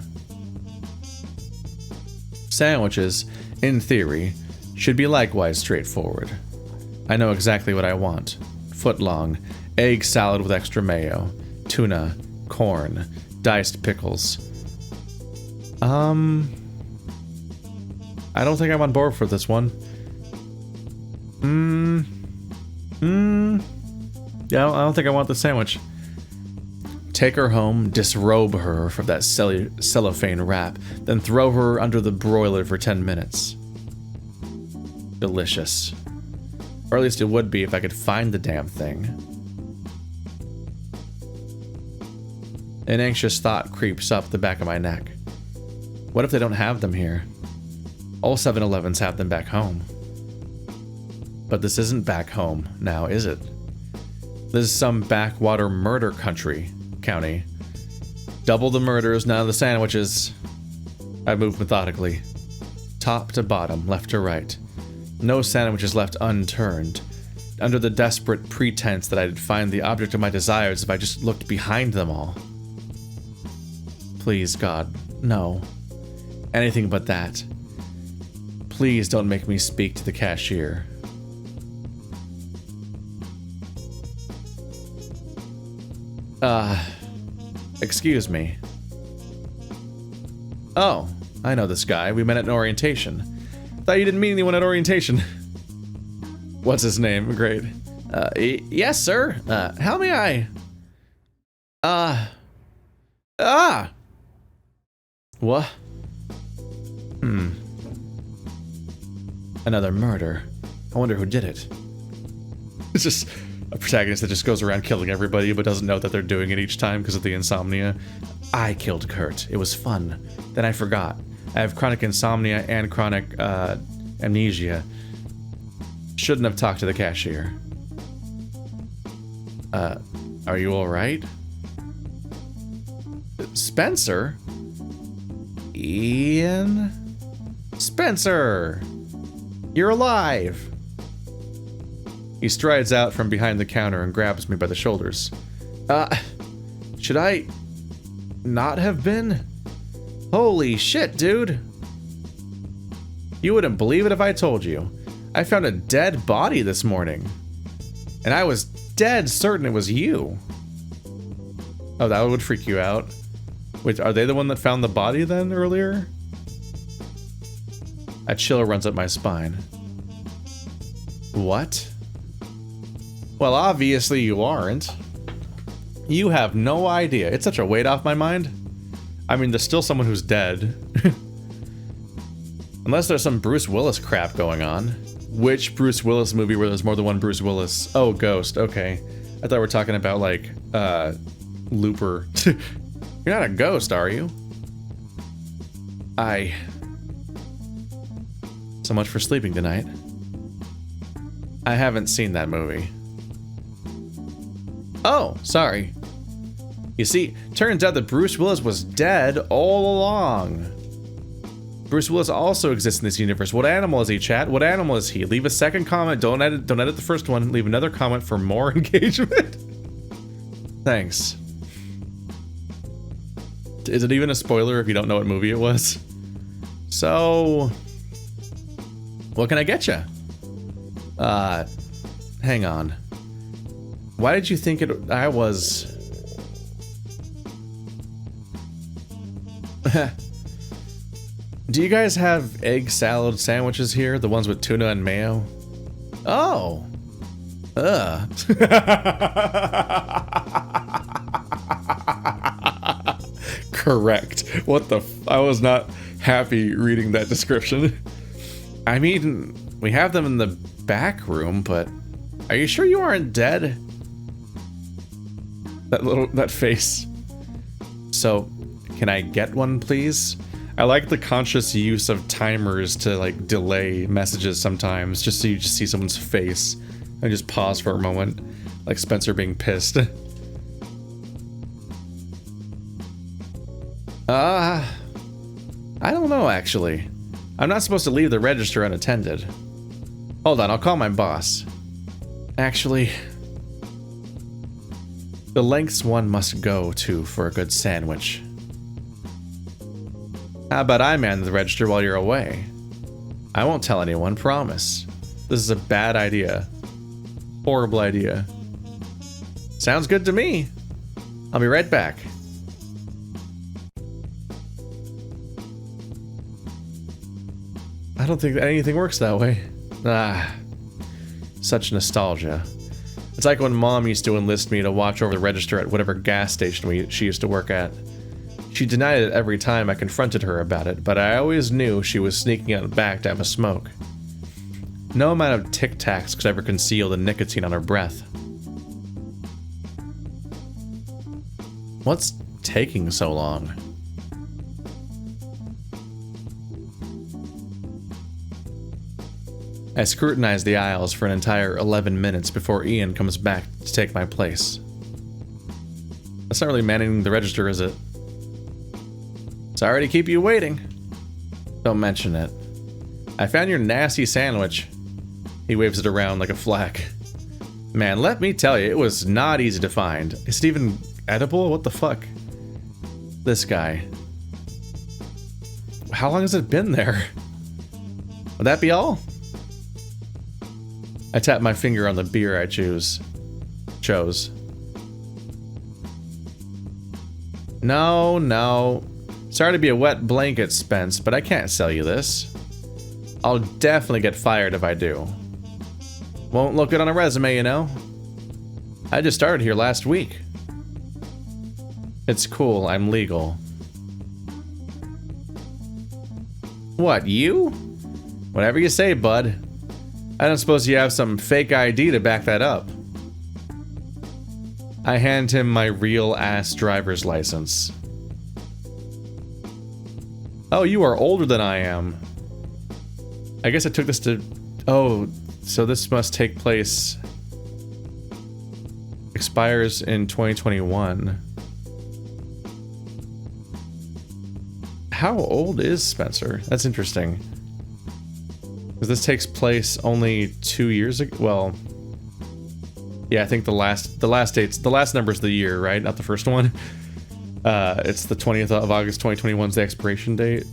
Sandwiches, in theory, should be likewise straightforward. I know exactly what I want. Footlong, egg salad with extra mayo, tuna, corn, diced pickles. I don't think I'm on board for this one. Yeah, I don't think I want the sandwich. Take her home, disrobe her from that cellophane wrap, then throw her under the broiler for 10 minutes. Delicious. Or at least it would be if I could find the damn thing. An anxious thought creeps up the back of my neck. What if they don't have them here? All 7-Elevens have them back home. But this isn't back home now, is it? This is some backwater murder county. Double the murders, none of the sandwiches. I move methodically. Top to bottom, left to right. No sandwiches left unturned. Under the desperate pretense that I'd find the object of my desires if I just looked behind them all. Please, God, no. Anything but that. Please don't make me speak to the cashier. Excuse me. Oh, I know this guy. We met at an orientation. Thought you didn't meet anyone at orientation. What's his name? Great. Yes, sir. How may I? What? Another murder. I wonder who did it. It's just a protagonist that just goes around killing everybody but doesn't know that they're doing it each time because of the insomnia. I killed Kurt. It was fun. Then I forgot. I have chronic insomnia and chronic amnesia. Shouldn't have talked to the cashier. Are you alright? Spencer? Ian? Spencer! You're alive! He strides out from behind the counter and grabs me by the shoulders. Should I not have been? Holy shit, dude! You wouldn't believe it if I told you. I found a dead body this morning. And I was dead certain it was you. Oh, that would freak you out. Wait, are they the one that found the body then earlier? A chill runs up my spine. What? Well, obviously you aren't. You have no idea. It's such a weight off my mind. I mean, there's still someone who's dead. Unless there's some Bruce Willis crap going on. Which Bruce Willis movie where there's more than one Bruce Willis? Oh, Ghost. Okay. I thought we were talking about, like, Looper. You're not a ghost, are you? So much for sleeping tonight. I haven't seen that movie. Oh, sorry. You see, turns out that Bruce Willis was dead all along. Bruce Willis also exists in this universe. What animal is he, chat? What animal is he? Leave a second comment. Don't edit the first one. Leave another comment for more engagement. Thanks. Is it even a spoiler if you don't know what movie it was? So, what can I get you? Hang on. Why did you think I was... Do you guys have egg salad sandwiches here? The ones with tuna and mayo? Oh. Correct. What the I was not happy reading that description. I mean, we have them in the back room, but are you sure you aren't dead? That face. So, can I get one, please? I like the conscious use of timers to, like, delay messages sometimes, just so you just see someone's face and just pause for a moment, like Spencer being pissed. I don't know, actually. I'm not supposed to leave the register unattended. Hold on, I'll call my boss. Actually, the lengths one must go to for a good sandwich. How about I man the register while you're away? I won't tell anyone, promise. This is a bad idea. Horrible idea. Sounds good to me. I'll be right back. I don't think that anything works that way. Such nostalgia. It's like when Mom used to enlist me to watch over the register at whatever gas station she used to work at. She denied it every time I confronted her about it, but I always knew she was sneaking out back to have a smoke. No amount of Tic Tacs could ever conceal the nicotine on her breath. What's taking so long? I scrutinize the aisles for an entire 11 minutes before Ian comes back to take my place. That's not really manning the register, is it? Sorry to keep you waiting. Don't mention it. I found your nasty sandwich. He waves it around like a flag. Man, let me tell you, it was not easy to find. Is it even edible? What the fuck? This guy. How long has it been there? Would that be all? I tap my finger on the beer I chose. No. Sorry to be a wet blanket, Spence, but I can't sell you this. I'll definitely get fired if I do. Won't look good on a resume, you know? I just started here last week. It's cool, I'm legal. What, you? Whatever you say, bud. I don't suppose you have some fake ID to back that up. I hand him my real-ass driver's license. Oh, you are older than I am. I guess I took this to... Oh, so this must take place... Expires in 2021. How old is Spencer? That's interesting. Because this takes place only 2 years ago. Well, yeah, I think the last number's the year, right? Not the first one. It's the 20th of August 2021 is the expiration date.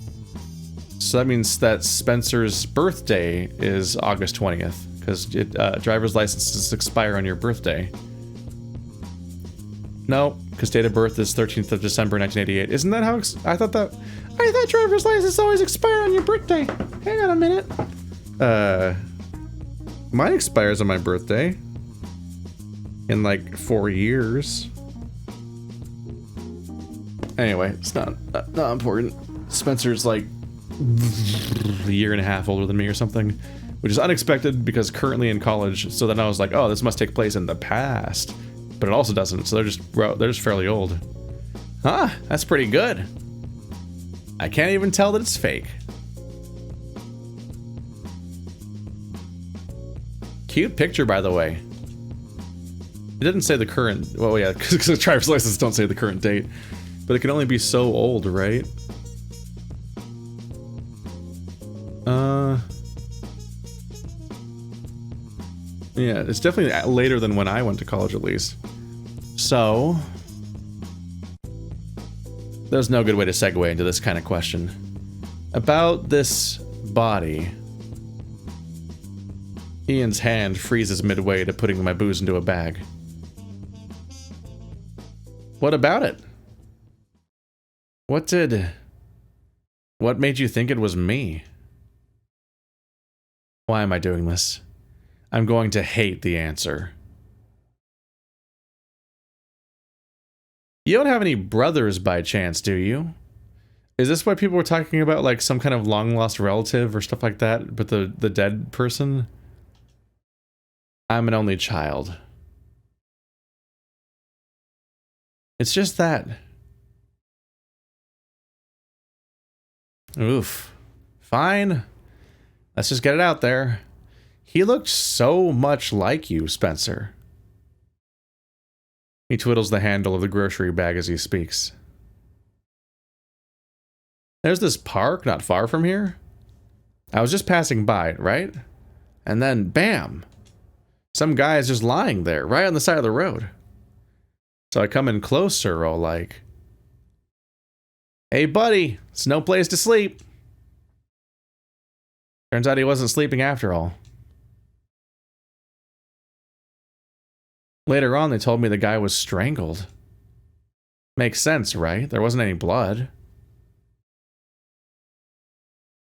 So that means that Spencer's birthday is August 20th, because driver's licenses expire on your birthday. No, because date of birth is 13th of December 1988. Isn't that how... I thought driver's licenses always expire on your birthday. Hang on a minute. Mine expires on my birthday. in like 4 years. Anyway, it's not important. Spencer's like a year and a half older than me or something, which is unexpected because currently in college. So then I was like, oh, this must take place in the past, but it also doesn't. So they're just fairly old. Huh? That's pretty good. I can't even tell that it's fake. Cute picture, by the way. It didn't say the current. Well, yeah, because the driver's license don't say the current date, but it can only be so old, right? Yeah, it's definitely later than when I went to college, at least. So, there's no good way to segue into this kind of question. About this body. Ian's hand freezes midway to putting my booze into a bag. What about it? What made you think it was me? Why am I doing this? I'm going to hate the answer. You don't have any brothers by chance, do you? Is this why people were talking about, like, some kind of long-lost relative or stuff like that, but the dead person? I'm an only child. It's just that. Oof. Fine. Let's just get it out there. He looked so much like you, Spencer. He twiddles the handle of the grocery bag as he speaks. There's this park not far from here. I was just passing by it, right? And then, bam! Some guy is just lying there, right on the side of the road. So I come in closer, all like, hey buddy, it's no place to sleep. Turns out he wasn't sleeping after all. Later on, they told me the guy was strangled. Makes sense, right? There wasn't any blood.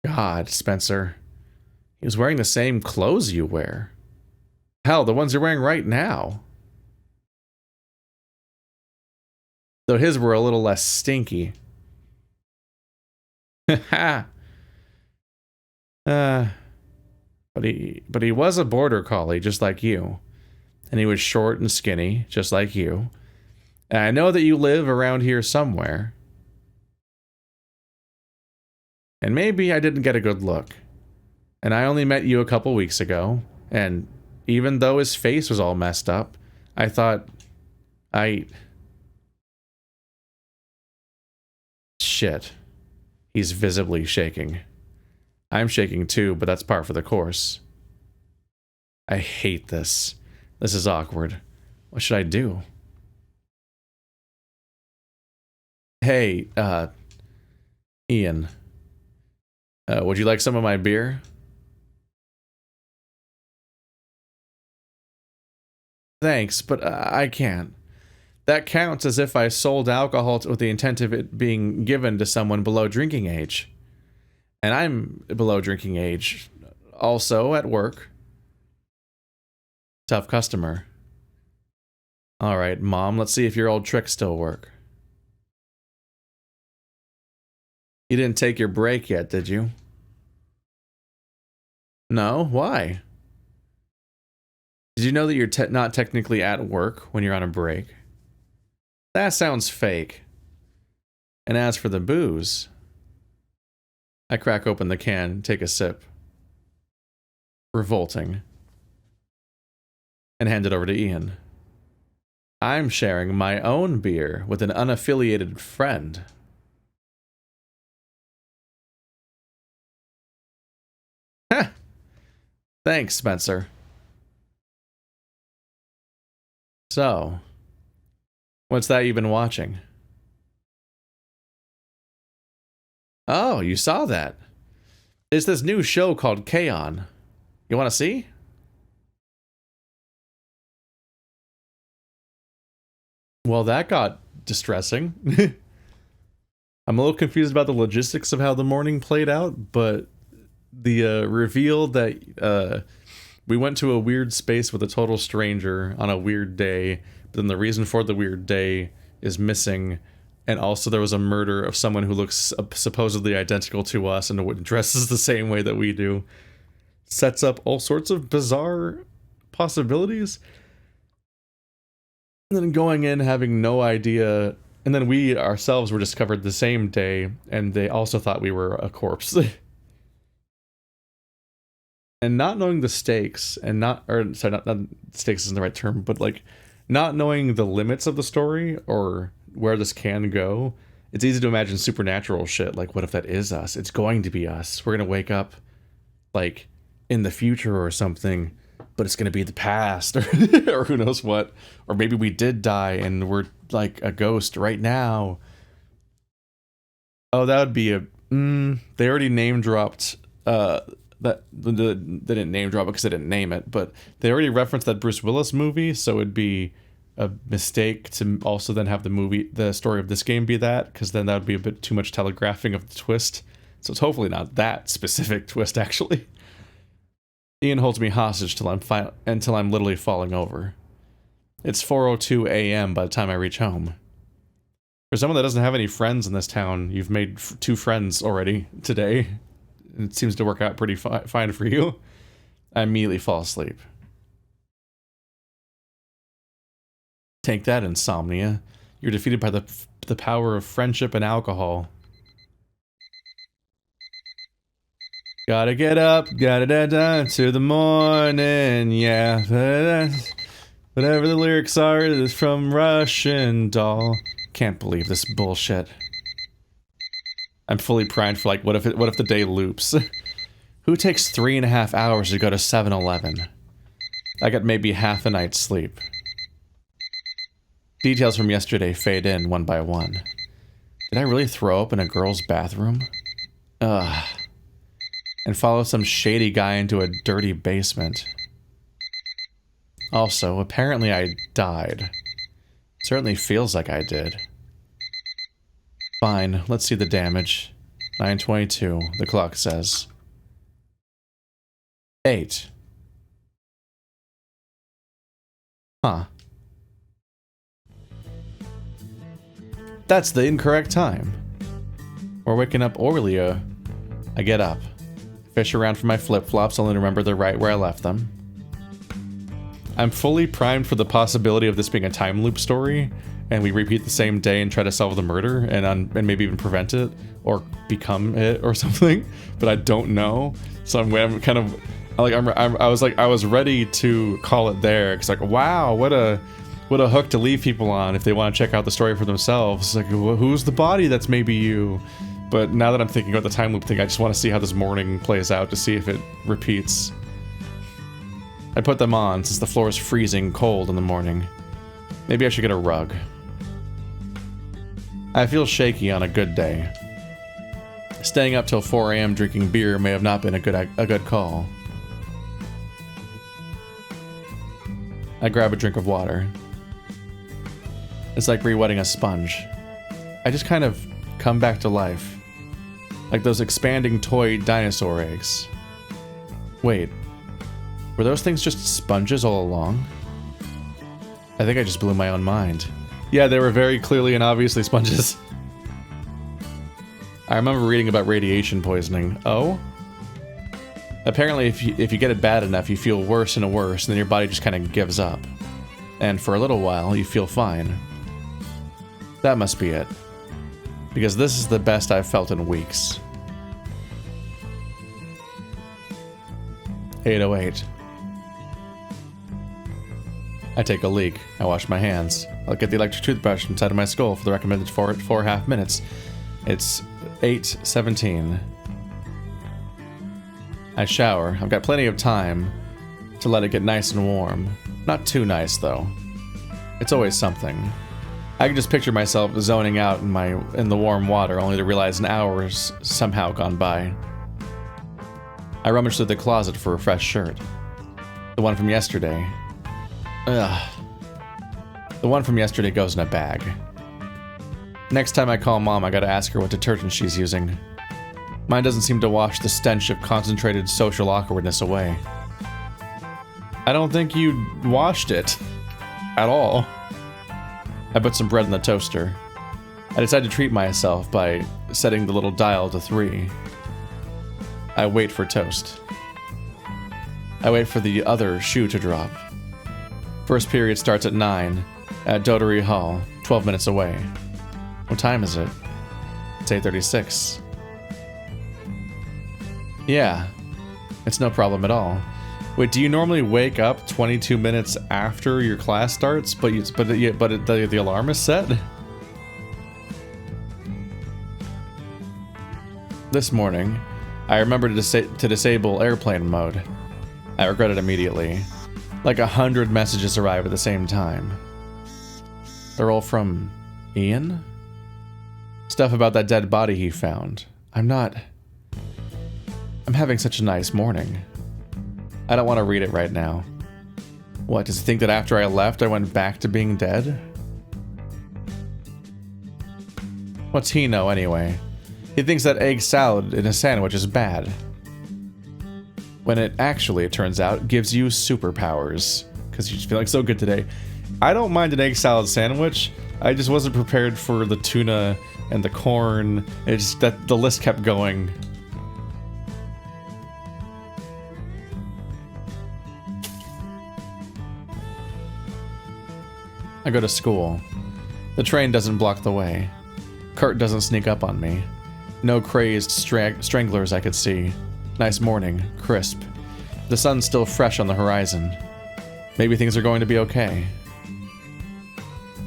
God, Spencer. He was wearing the same clothes you wear. Hell, the ones you're wearing right now. Though his were a little less stinky. Ha! But he was a border collie, just like you. And he was short and skinny, just like you. And I know that you live around here somewhere. And maybe I didn't get a good look. And I only met you a couple weeks ago. And even though his face was all messed up, I thought... Shit. He's visibly shaking. I'm shaking too, but that's par for the course. I hate this. This is awkward. What should I do? Hey, Ian. Would you like some of my beer? Thanks, but I can't. That counts as if I sold alcohol with the intent of it being given to someone below drinking age. And I'm below drinking age. Also at work. Tough customer. Alright, Mom, let's see if your old tricks still work. You didn't take your break yet, did you? No? Why? Did you know that you're not technically at work when you're on a break? That sounds fake. And as for the booze... I crack open the can, take a sip. Revolting. And hand it over to Ian. I'm sharing my own beer with an unaffiliated friend. Heh! Thanks, Spencer. So, what's that you've been watching? Oh, you saw that. It's this new show called K-On! You want to see? Well, that got distressing. I'm a little confused about the logistics of how the morning played out, but the reveal that We went to a weird space with a total stranger on a weird day, but then the reason for the weird day is missing, and also there was a murder of someone who looks supposedly identical to us and dresses the same way that we do. Sets up all sorts of bizarre possibilities. And then going in having no idea, and then we ourselves were discovered the same day, and they also thought we were a corpse. And not knowing the stakes, and not stakes isn't the right term, but like not knowing the limits of the story or where this can go, it's easy to imagine supernatural shit. Like, what if that is us? It's going to be us. We're gonna wake up like in the future or something, but it's gonna be the past, or or who knows what. Or maybe we did die and we're like a ghost right now. Oh, that would be a they already name dropped that they didn't name drop it because they didn't name it, but they already referenced that Bruce Willis movie, so it'd be a mistake to also then have the story of this game be that, because then that would be a bit too much telegraphing of the twist. So it's hopefully not that specific twist, actually. Ian holds me hostage until I'm literally falling over. It's 4:02 a.m. by the time I reach home. For someone that doesn't have any friends in this town, you've made 2 friends already today. It seems to work out pretty fine for you. I immediately fall asleep. Take that, insomnia. You're defeated by the power of friendship and alcohol. Gotta get up, gotta to the morning, yeah. Whatever the lyrics are, is from Russian Doll. Can't believe this bullshit. I'm fully primed for like, what if the day loops? Who takes 3.5 hours to go to 7-Eleven? I got maybe half a night's sleep. Details from yesterday fade in one by one. Did I really throw up in a girl's bathroom? Ugh. And follow some shady guy into a dirty basement. Also, apparently I died. Certainly feels like I did. Fine, let's see the damage. 9:22, the clock says. 8. Huh. That's the incorrect time. We're waking up earlier. I get up. Fish around for my flip-flops, only to remember they're right where I left them. I'm fully primed for the possibility of this being a time loop story, and we repeat the same day and try to solve the murder and maybe even prevent it or become it or something, but I don't know. So I'm kind of like I was ready to call it there. It's like, wow, what a hook to leave people on if they want to check out the story for themselves. Like, who's the body that's maybe you? But now that I'm thinking about the time loop thing, I just want to see how this morning plays out to see if it repeats. I put them on since the floor is freezing cold in the morning. Maybe I should get a rug. I feel shaky on a good day. Staying up till 4 a.m. drinking beer may have not been a good call. I grab a drink of water. It's like re-wetting a sponge. I just kind of come back to life. Like those expanding toy dinosaur eggs. Wait, were those things just sponges all along? I think I just blew my own mind. Yeah, they were very clearly and obviously sponges. I remember reading about radiation poisoning. Oh? Apparently if you get it bad enough, you feel worse and worse, and then your body just kind of gives up. And for a little while, you feel fine. That must be it. Because this is the best I've felt in weeks. 8:08. I take a leak. I wash my hands. I'll get the electric toothbrush inside of my skull for the recommended 4.5 minutes. It's 8:17. I shower. I've got plenty of time to let it get nice and warm. Not too nice, though. It's always something. I can just picture myself zoning out in the warm water, only to realize an hour's somehow gone by. I rummage through the closet for a fresh shirt. The one from yesterday. Ugh. The one from yesterday goes in a bag. Next time I call Mom, I gotta ask her what detergent she's using. Mine doesn't seem to wash the stench of concentrated social awkwardness away. I don't think you washed it at all. I put some bread in the toaster. I decided to treat myself by setting the little dial to 3. I wait for toast. I wait for the other shoe to drop. First period starts at 9 at Dotery Hall, 12 minutes away. What time is it? It's 8:36. Yeah, it's no problem at all. Wait, do you normally wake up 22 minutes after your class starts, but the alarm is set? This morning, I remembered to disable airplane mode. I regret it immediately. Like 100 messages arrive at the same time. They're all from Ian? Stuff about that dead body he found. I'm having such a nice morning. I don't want to read it right now. What, does he think that after I left, I went back to being dead? What's he know, anyway? He thinks that egg salad in a sandwich is bad. When it actually, it turns out, gives you superpowers. Because you just feel like so good today. I don't mind an egg salad sandwich. I just wasn't prepared for the tuna and the corn. It's that the list kept going. I go to school. The train doesn't block the way. Kurt doesn't sneak up on me. No crazed stranglers I could see. Nice morning, crisp. The sun's still fresh on the horizon. Maybe things are going to be okay.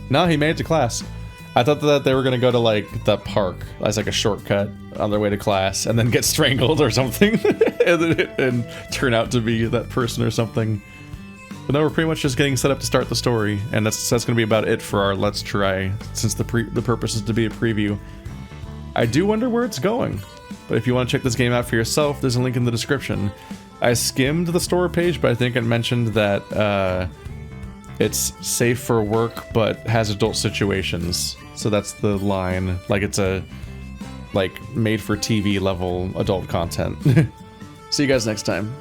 No, he made it to class. I thought that they were going to go to, like, the park as, like, a shortcut on their way to class and then get strangled or something and turn out to be that person or something. But no, we're pretty much just getting set up to start the story, and that's going to be about it for our Let's Try, since the purpose is to be a preview. I do wonder where it's going, but if you want to check this game out for yourself, there's a link in the description. I skimmed the store page, but I think it mentioned that it's safe for work, but has adult situations. So that's the line. Like, it's a, like, made-for-TV level adult content. See you guys next time.